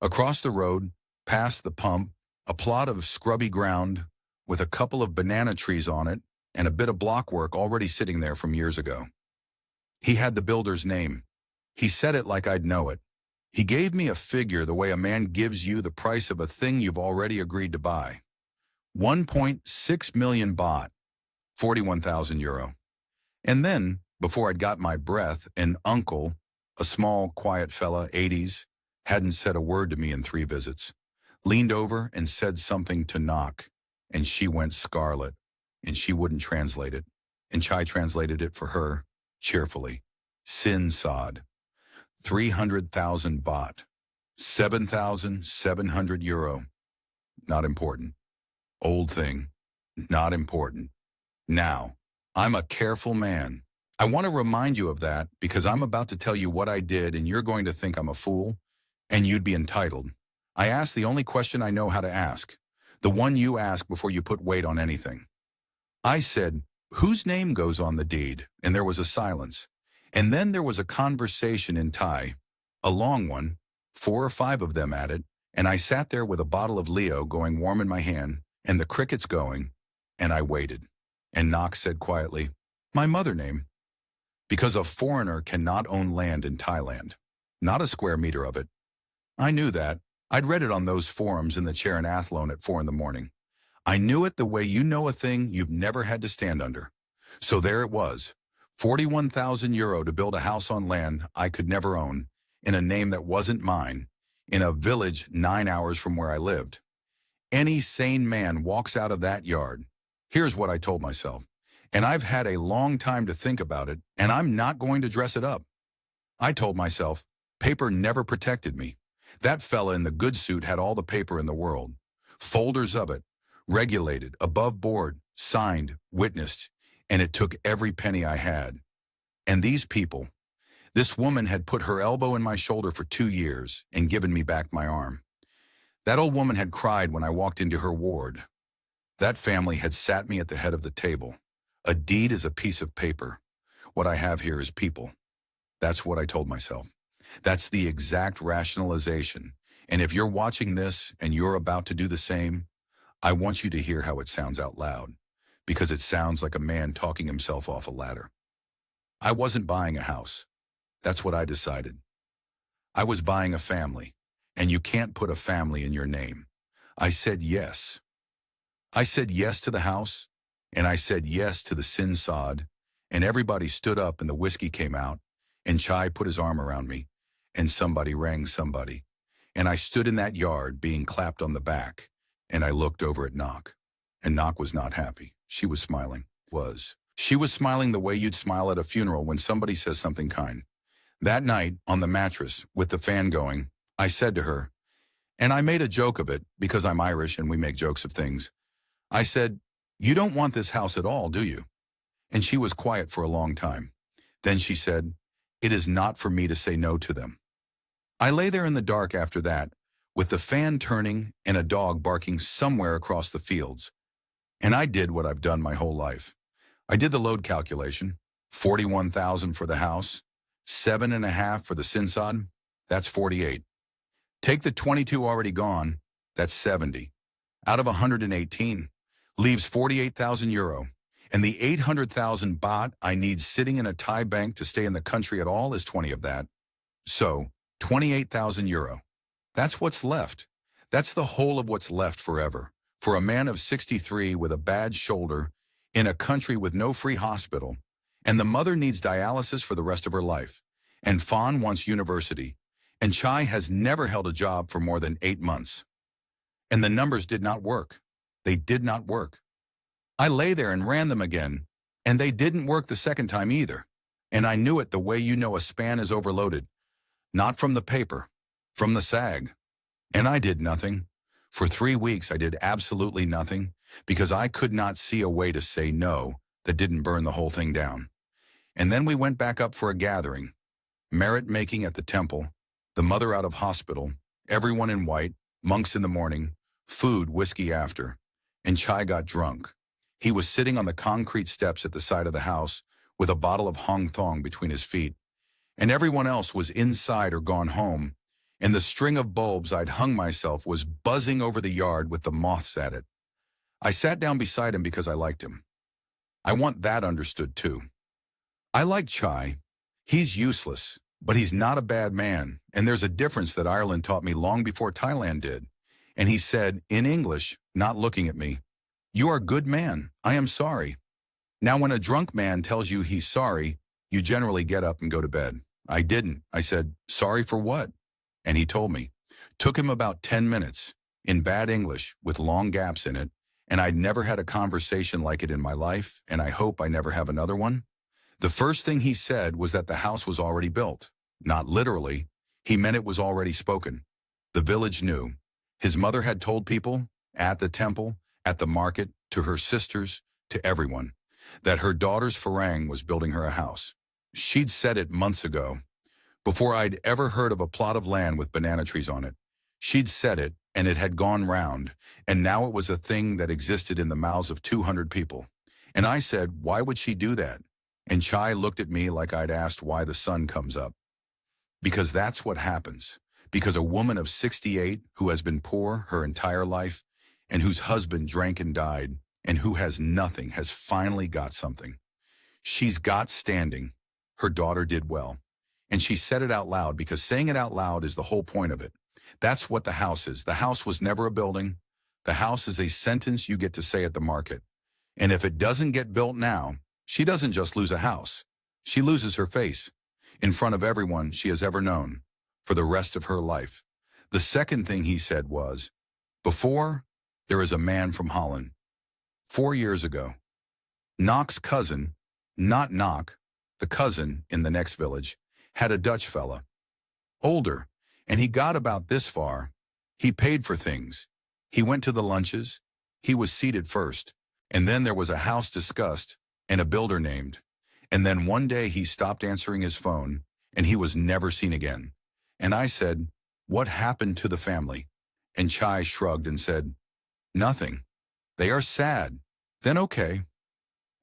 Across the road, past the pump, a plot of scrubby ground with a couple of banana trees on it and a bit of blockwork already sitting there from years ago. He had the builder's name. He said it like I'd know it. He gave me a figure the way a man gives you the price of a thing you've already agreed to buy. 1.6 million baht, 41,000 euro. And then, before I'd got my breath, an uncle, a small, quiet fella, 80s, hadn't said a word to me in 3 visits, leaned over and said something to Knock, and she went scarlet, and she wouldn't translate it, and Chai translated it for her, cheerfully. Sin sod. 300,000 baht. 7,700 euro. Not important. Old thing. Not important. Now, I'm a careful man. I want to remind you of that because I'm about to tell you what I did and you're going to think I'm a fool, and you'd be entitled. I asked the only question I know how to ask, the one you ask before you put weight on anything. I said, Whose name goes on the deed? And there was a silence. And then there was a conversation in Thai, a long one, 4 or 5 of them at it, and I sat there with a bottle of Leo going warm in my hand, and the crickets going, and I waited. And Knox said quietly, "My mother name." Because a foreigner cannot own land in Thailand. Not a square meter of it. I knew that. I'd read it on those forums in the chair in Athlone at 4 in the morning. I knew it the way you know a thing you've never had to stand under. So there it was, 41,000 euro to build a house on land I could never own, in a name that wasn't mine, in a village 9 hours from where I lived. Any sane man walks out of that yard. Here's what I told myself, and I've had a long time to think about it, and I'm not going to dress it up. I told myself, paper never protected me. That fella in the good suit had all the paper in the world. Folders of it, regulated, above board, signed, witnessed, and it took every penny I had. And these people, this woman had put her elbow in my shoulder for 2 years and given me back my arm. That old woman had cried when I walked into her ward. That family had sat me at the head of the table. A deed is a piece of paper. What I have here is people. That's what I told myself. That's the exact rationalization. And if you're watching this and you're about to do the same, I want you to hear how it sounds out loud, because it sounds like a man talking himself off a ladder. I wasn't buying a house. That's what I decided. I was buying a family, and you can't put a family in your name. I said yes. I said yes to the house, and I said yes to the sin sod, and everybody stood up and the whiskey came out, and Chai put his arm around me, and somebody rang somebody, and I stood in that yard being clapped on the back, and I looked over at Knock, and Knock was not happy. She was smiling. She was smiling the way you'd smile at a funeral when somebody says something kind. That night, on the mattress, with the fan going, I said to her, and I made a joke of it because I'm Irish and we make jokes of things. I said, "You don't want this house at all, do you?" And she was quiet for a long time. Then she said, "It is not for me to say no to them." I lay there in the dark after that, with the fan turning and a dog barking somewhere across the fields. And I did what I've done my whole life. I did the load calculation, 41,000 for the house, 7.5 for the sinsod, that's 48. Take the 22 already gone, that's 70. Out of 118, leaves 48,000 euro. And the 800,000 baht I need sitting in a Thai bank to stay in the country at all is 20 of that. So, 28,000 euro. That's what's left. That's the whole of what's left forever. For a man of 63 with a bad shoulder, in a country with no free hospital, and the mother needs dialysis for the rest of her life, and Fawn wants university, and Chai has never held a job for more than 8 months. And the numbers did not work. They did not work. I lay there and ran them again, and they didn't work the second time either. And I knew it the way you know a span is overloaded. Not from the paper, from the sag. And I did nothing. For 3 weeks I did absolutely nothing, because I could not see a way to say no that didn't burn the whole thing down. And then we went back up for a gathering. Merit making at the temple, the mother out of hospital, everyone in white, monks in the morning, food, whiskey after. And Chai got drunk. He was sitting on the concrete steps at the side of the house with a bottle of Hong Thong between his feet. And everyone else was inside or gone home, and the string of bulbs I'd hung myself was buzzing over the yard with the moths at it. I sat down beside him because I liked him. I want that understood too. I like Chai. He's useless, but he's not a bad man, and there's a difference that Ireland taught me long before Thailand did. And he said, in English, not looking at me, "You are a good man. I am sorry." Now, when a drunk man tells you he's sorry, you generally get up and go to bed. I didn't. I said, "Sorry for what?" And he told me. Took him about 10 minutes, in bad English, with long gaps in it, and I'd never had a conversation like it in my life, and I hope I never have another one. The first thing he said was that the house was already built. Not literally. He meant it was already spoken. The village knew. His mother had told people, at the temple, at the market, to her sisters, to everyone, that her daughter's Farang was building her a house. She'd said it months ago, before I'd ever heard of a plot of land with banana trees on it. She'd said it, and it had gone round, and now it was a thing that existed in the mouths of 200 people. And I said, why would she do that? And Chai looked at me like I'd asked why the sun comes up. Because that's what happens. Because a woman of 68 who has been poor her entire life and whose husband drank and died and who has nothing has finally got something. She's got standing. Her daughter did well. And she said it out loud because saying it out loud is the whole point of it. That's what the house is. The house was never a building. The house is a sentence you get to say at the market. And if it doesn't get built now, she doesn't just lose a house. She loses her face in front of everyone she has ever known for the rest of her life. The second thing he said was, before, there is a man from Holland. 4 years ago, Knock's cousin, not Knock, the cousin in the next village, had a Dutch fella, older, and he got about this far. He paid for things. He went to the lunches. He was seated first. And then there was a house discussed and a builder named. And then one day he stopped answering his phone and he was never seen again. And I said, what happened to the family? And Chai shrugged and said, nothing. They are sad. Then okay.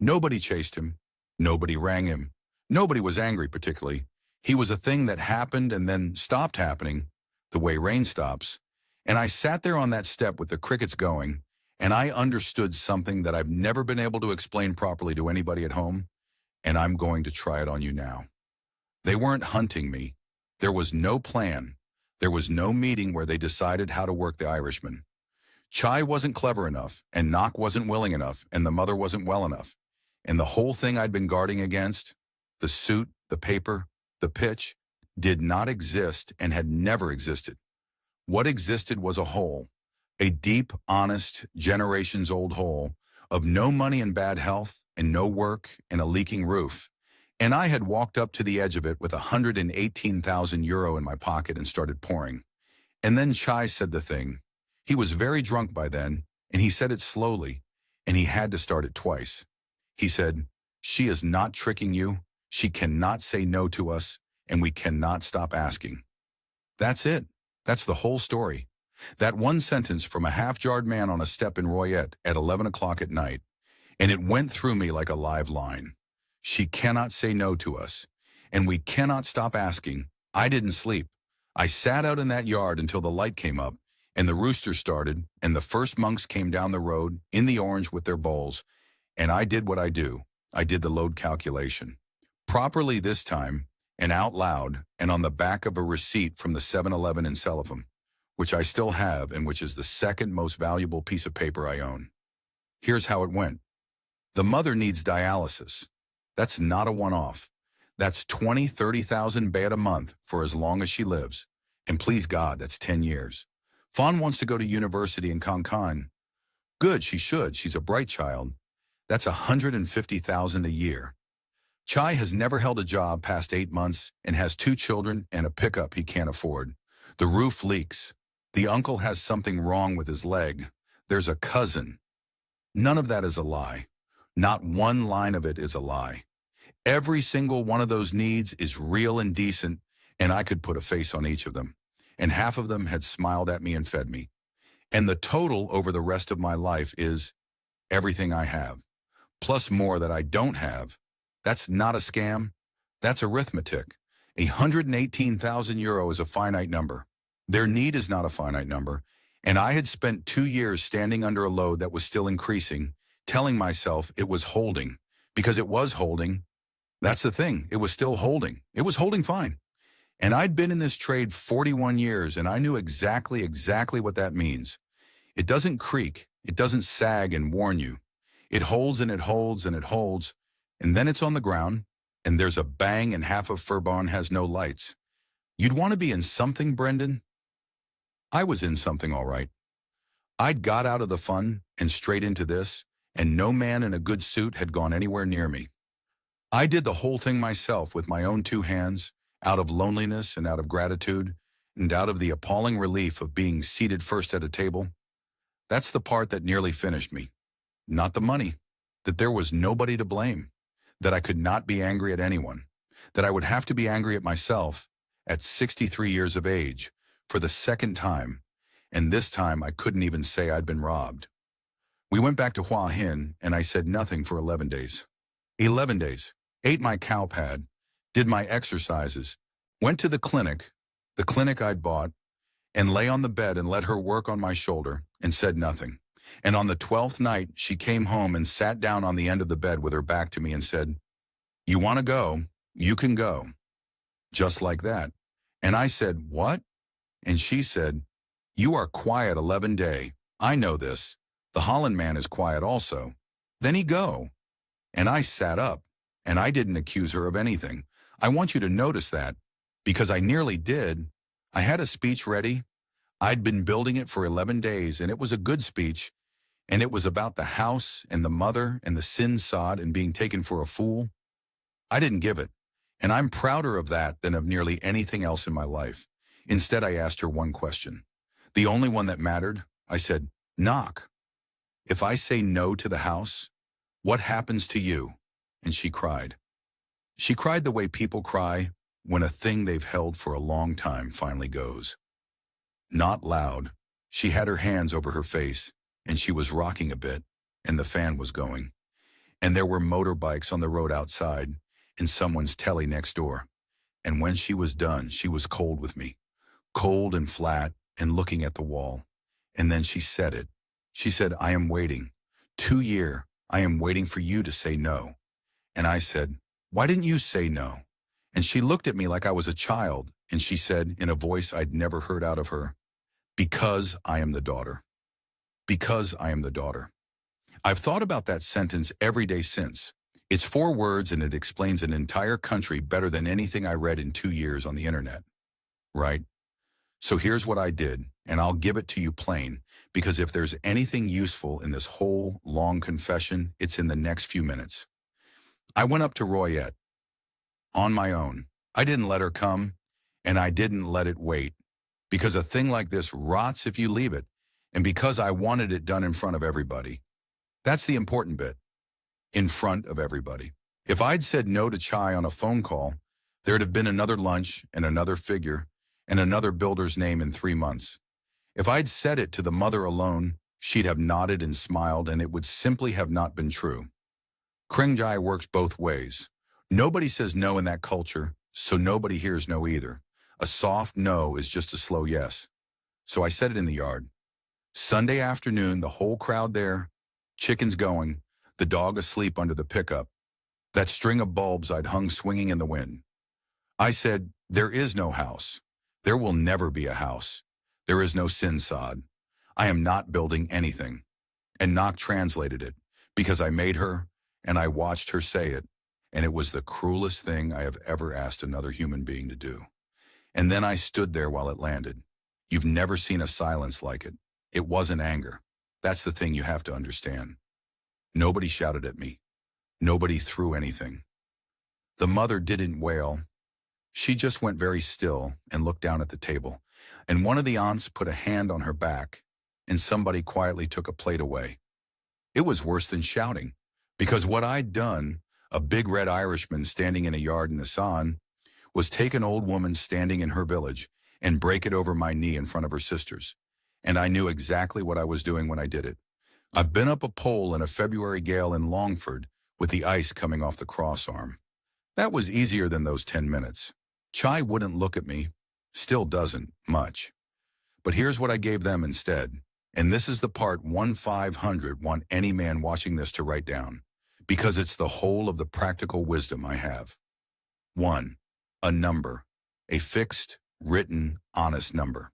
Nobody chased him. Nobody rang him. Nobody was angry particularly. He was a thing that happened and then stopped happening, the way rain stops. And I sat there on that step with the crickets going, and I understood something that I've never been able to explain properly to anybody at home, and I'm going to try it on you now. They weren't hunting me. There was no plan. There was no meeting where they decided how to work the Irishman. Chai wasn't clever enough, and Knock wasn't willing enough, and the mother wasn't well enough. And the whole thing I'd been guarding against, the suit, the paper, the pitch, did not exist and had never existed. What existed was a hole, a deep, honest, generations-old hole of no money and bad health and no work and a leaking roof. And I had walked up to the edge of it with 118,000 euro in my pocket and started pouring. And then Chai said the thing. He was very drunk by then, and he said it slowly, and he had to start it twice. He said, she is not tricking you. She cannot say no to us, and we cannot stop asking. That's it. That's the whole story. That one sentence from a half-jarred man on a step in Royette at 11 o'clock at night, and it went through me like a live line. She cannot say no to us, and we cannot stop asking. I didn't sleep. I sat out in that yard until the light came up, and the rooster started, and the first monks came down the road in the orange with their bowls, and I did what I do. I did the load calculation. Properly this time, and out loud, and on the back of a receipt from the 7-Eleven in Cellopham, which I still have and which is the second most valuable piece of paper I own. Here's how it went. The mother needs dialysis. That's not a one-off. That's 20, 30,000 baht a month for as long as she lives. And please God, that's 10 years. Fawn wants to go to university in Konkan. Good, she should. She's a bright child. That's 150,000 a year. Chai has never held a job past 8 months and has 2 children and a pickup he can't afford. The roof leaks. The uncle has something wrong with his leg. There's a cousin. None of that is a lie. Not one line of it is a lie. Every single one of those needs is real and decent, and I could put a face on each of them. And half of them had smiled at me and fed me. And the total over the rest of my life is everything I have, plus more that I don't have. That's not a scam. That's arithmetic. 118,000 euro is a finite number. Their need is not a finite number. And I had spent 2 years standing under a load that was still increasing, telling myself it was holding, because it was holding. That's the thing. It was still holding. It was holding fine. And I'd been in this trade 41 years, and I knew exactly what that means. It doesn't creak. It doesn't sag and warn you. It holds and it holds and it holds. And then it's on the ground, and there's a bang and half of Furban has no lights. You'd want to be in something, Brendan? I was in something all right. I'd got out of the fun and straight into this, and no man in a good suit had gone anywhere near me. I did the whole thing myself with my own 2 hands, out of loneliness and out of gratitude, and out of the appalling relief of being seated first at a table. That's the part that nearly finished me. Not the money, that there was nobody to blame, that I could not be angry at anyone, that I would have to be angry at myself at 63 years of age for the second time, and this time I couldn't even say I'd been robbed. We went back to Hua Hin, and I said nothing for 11 days. 11 days. Ate my cow pad, did my exercises, went to the clinic I'd bought, and lay on the bed and let her work on my shoulder and said nothing. And on the 12th night, she came home and sat down on the end of the bed with her back to me and said, "You want to go? You can go." Just like that. And I said, "What?" And she said, "You are quiet 11 day. I know this. The Holland man is quiet also. Then he go." And I sat up, and I didn't accuse her of anything. I want you to notice that, because I nearly did. I had a speech ready. I'd been building it for 11 days, and it was a good speech, and it was about the house and the mother and the sin sod and being taken for a fool. I didn't give it, and I'm prouder of that than of nearly anything else in my life. Instead, I asked her one question, the only one that mattered. I said, "Knock. If I say no to the house, what happens to you?" And she cried. She cried the way people cry when a thing they've held for a long time finally goes. Not loud. She had her hands over her face, and she was rocking a bit, and the fan was going. And there were motorbikes on the road outside, and someone's telly next door. And when she was done, she was cold with me, cold and flat and looking at the wall. And then she said it. She said, "I am waiting. 2 years, I am waiting for you to say no." And I said, "Why didn't you say no?" And she looked at me like I was a child, and she said in a voice I'd never heard out of her, "Because I am the daughter. Because I am the daughter." I've thought about that sentence every day since. It's 4 words, and it explains an entire country better than anything I read in 2 years on the internet. Right? So here's what I did, and I'll give it to you plain, because if there's anything useful in this whole long confession, it's in the next few minutes. I went up to Royette on my own. I didn't let her come, and I didn't let it wait, because a thing like this rots if you leave it, and because I wanted it done in front of everybody. That's the important bit. In front of everybody. If I'd said no to Chai on a phone call, there'd have been another lunch and another figure and another builder's name in 3 months. If I'd said it to the mother alone, she'd have nodded and smiled, and it would simply have not been true. Krengjai works both ways. Nobody says no in that culture, so nobody hears no either. A soft no is just a slow yes. So I said it in the yard. Sunday afternoon, the whole crowd there, chickens going, the dog asleep under the pickup, that string of bulbs I'd hung swinging in the wind. I said, "There is no house. There will never be a house. There is no sin sod. I am not building anything." And Nock translated it, because I made her, and I watched her say it, and it was the cruelest thing I have ever asked another human being to do. And then I stood there while it landed. You've never seen a silence like it. It wasn't anger. That's the thing you have to understand. Nobody shouted at me. Nobody threw anything. The mother didn't wail. She just went very still and looked down at the table. And one of the aunts put a hand on her back, and somebody quietly took a plate away. It was worse than shouting, because what I'd done, a big red Irishman standing in a yard in Assam, was take an old woman standing in her village and break it over my knee in front of her sisters. And I knew exactly what I was doing when I did it. I've been up a pole in a February gale in Longford with the ice coming off the cross arm. That was easier than those 10 minutes. Chai wouldn't look at me, still doesn't, much. But here's what I gave them instead. And this is the part 1/500 want any man watching this to write down, because it's the whole of the practical wisdom I have. 1. A number. A fixed, written, honest number.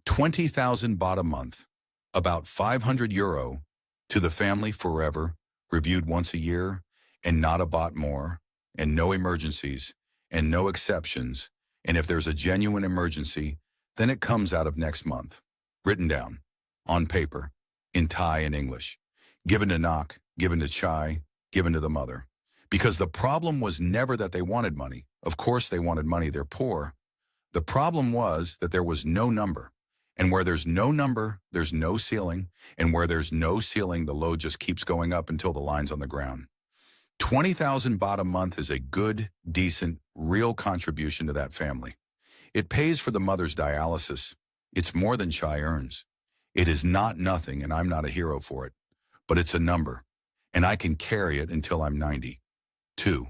20,000 baht a month. About €500 to the family forever, reviewed once a year, and not a baht more, and no emergencies, and no exceptions, and if there's a genuine emergency, then it comes out of next month. Written down, on paper, in Thai and English. Given to Nock, given to Chai, given to the mother. Because the problem was never that they wanted money. Of course they wanted money, they're poor. The problem was that there was no number. And where there's no number, there's no ceiling. And where there's no ceiling, the load just keeps going up until the line's on the ground. 20,000 baht a month is a good, decent, real contribution to that family. It pays for the mother's dialysis. It's more than Chai earns. It is not nothing, and I'm not a hero for it. but it's a number, and I can carry it until I'm 90. 2.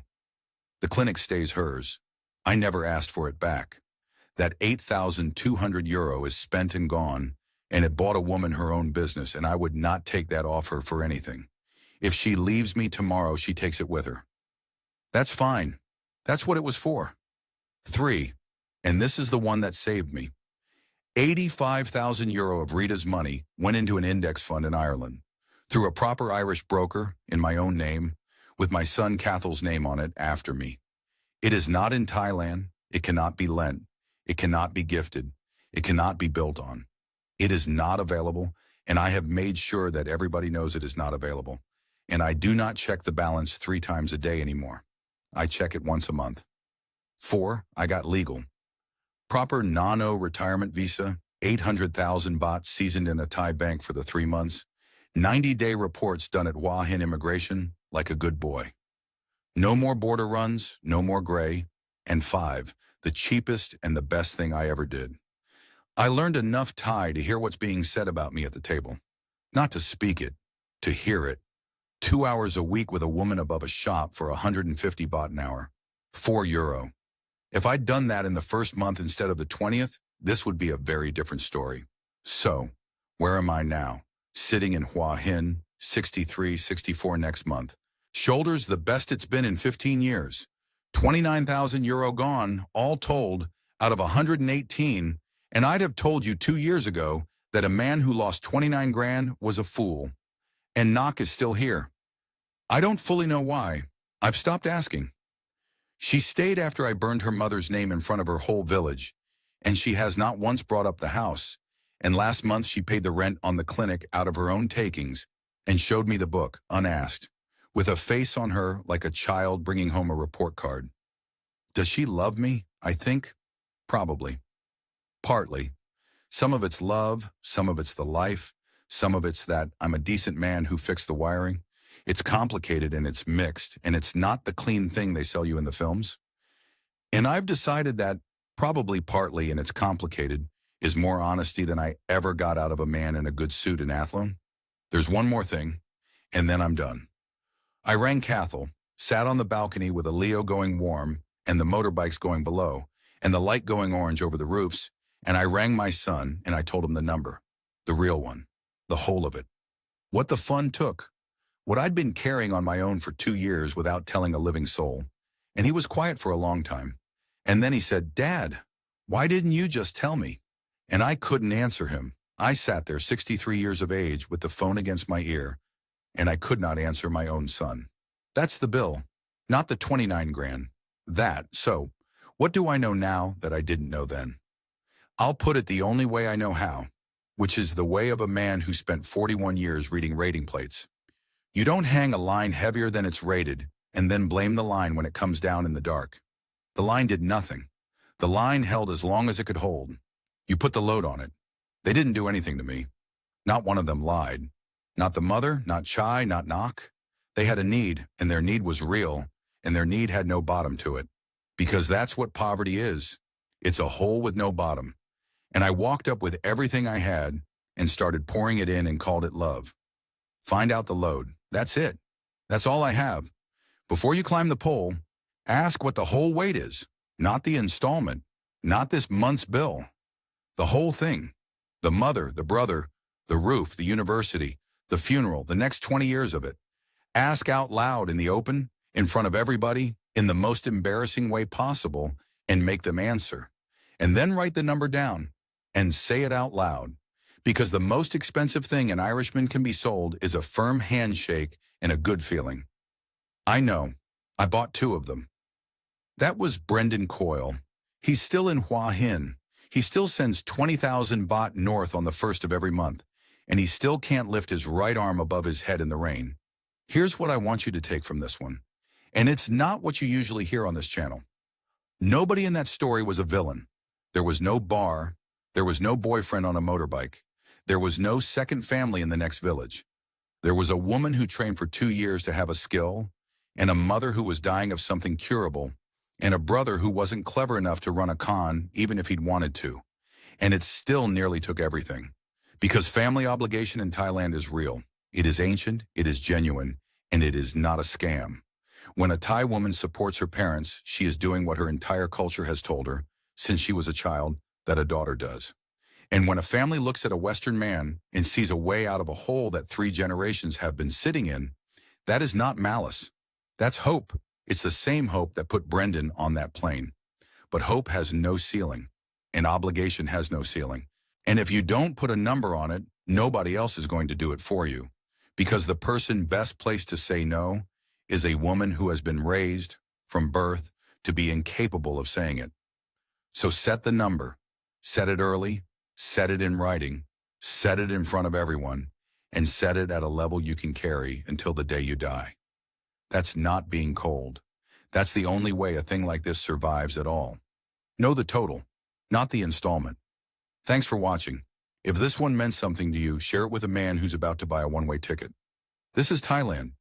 The clinic stays hers. I never asked for it back. That €8,200 is spent and gone, and it bought a woman her own business, and I would not take that off her for anything. If she leaves me tomorrow, she takes it with her. That's fine. That's what it was for. 3, and this is the one that saved me. €85,000 of Rita's money went into an index fund in Ireland, through a proper Irish broker, in my own name, with my son Cathal's name on it after me. It is not in Thailand. It cannot be lent. It cannot be gifted. It cannot be built on. It is not available, and I have made sure that everybody knows it is not available. And I do not check the balance 3 times a day anymore. I check it once a month. 4, I got legal. Proper Nano retirement visa, 800,000 baht seasoned in a Thai bank for the 3 months, 90-day reports done at Hua Hin Immigration, like a good boy. No more border runs, no more gray. And 5, the cheapest and the best thing I ever did. I learned enough Thai to hear what's being said about me at the table. Not to speak it, to hear it. 2 hours a week with a woman above a shop for 150 baht an hour. €4. If I'd done that in the first month instead of the 20th, this would be a very different story. So, where am I now? Sitting in Hua Hin, 63, 64 next month. Shoulders the best it's been in 15 years. €29,000 gone, all told, out of 118, and I'd have told you 2 years ago that a man who lost 29 grand was a fool. And Knock is still here. I don't fully know why. I've stopped asking. She stayed after I burned her mother's name in front of her whole village, and she has not once brought up the house. And last month she paid the rent on the clinic out of her own takings and showed me the book, unasked, with a face on her like a child bringing home a report card. Does she love me? I think. Probably. Partly. Some of it's love, some of it's the life, some of it's that I'm a decent man who fixed the wiring. It's complicated and it's mixed, and it's not the clean thing they sell you in the films. And I've decided that probably partly, and it's complicated, is more honesty than I ever got out of a man in a good suit in Athlone. There's one more thing, and then I'm done. I rang Cathal, sat on the balcony with a Leo going warm and the motorbikes going below, and the light going orange over the roofs, and I rang my son and I told him the number, the real one, the whole of it. What the fun took. What I'd been carrying on my own for 2 years without telling a living soul. And he was quiet for a long time. And then he said, "Dad, why didn't you just tell me?" And I couldn't answer him. I sat there 63 years of age with the phone against my ear, and I could not answer my own son. That's the bill, not the 29 grand. So, what do I know now that I didn't know then? I'll put it the only way I know how, which is the way of a man who spent 41 years reading rating plates. You don't hang a line heavier than it's rated and then blame the line when it comes down in the dark. The line did nothing. The line held as long as it could hold. You put the load on it. They didn't do anything to me. Not one of them lied. Not the mother, not Chai, not Knock. They had a need, and their need was real, and their need had no bottom to it. Because that's what poverty is. It's a hole with no bottom. And I walked up with everything I had and started pouring it in and called it love. Find out the load. That's it. That's all I have. Before you climb the pole, ask what the whole weight is, not the installment, not this month's bill. The whole thing. The mother, the brother, the roof, the university, the funeral, the next 20 years of it. Ask out loud in the open, in front of everybody, in the most embarrassing way possible, and make them answer. And then write the number down and say it out loud. Because the most expensive thing an Irishman can be sold is a firm handshake and a good feeling. I know. I bought 2 of them. That was Brendan Coyle. He's still in Hua Hin. He still sends 20,000 baht north on the 1st of every month, and he still can't lift his right arm above his head in the rain. Here's what I want you to take from this one. And it's not what you usually hear on this channel. Nobody in that story was a villain. There was no bar. There was no boyfriend on a motorbike. There was no second family in the next village. There was a woman who trained for 2 years to have a skill, and a mother who was dying of something curable, and a brother who wasn't clever enough to run a con even if he'd wanted to. And it still nearly took everything. Because family obligation in Thailand is real. It is ancient, it is genuine, and it is not a scam. When a Thai woman supports her parents, she is doing what her entire culture has told her, since she was a child, that a daughter does. And when a family looks at a Western man and sees a way out of a hole that 3 generations have been sitting in, that is not malice. That's hope. It's the same hope that put Brendan on that plane. But hope has no ceiling, and obligation has no ceiling. And if you don't put a number on it, nobody else is going to do it for you. Because the person best placed to say no is a woman who has been raised from birth to be incapable of saying it. So set the number, set it early, set it in writing, set it in front of everyone, and set it at a level you can carry until the day you die. That's not being cold. That's the only way a thing like this survives at all. Know the total, not the installment. Thanks for watching. If this one meant something to you, share it with a man who's about to buy a one-way ticket. This is Thailand.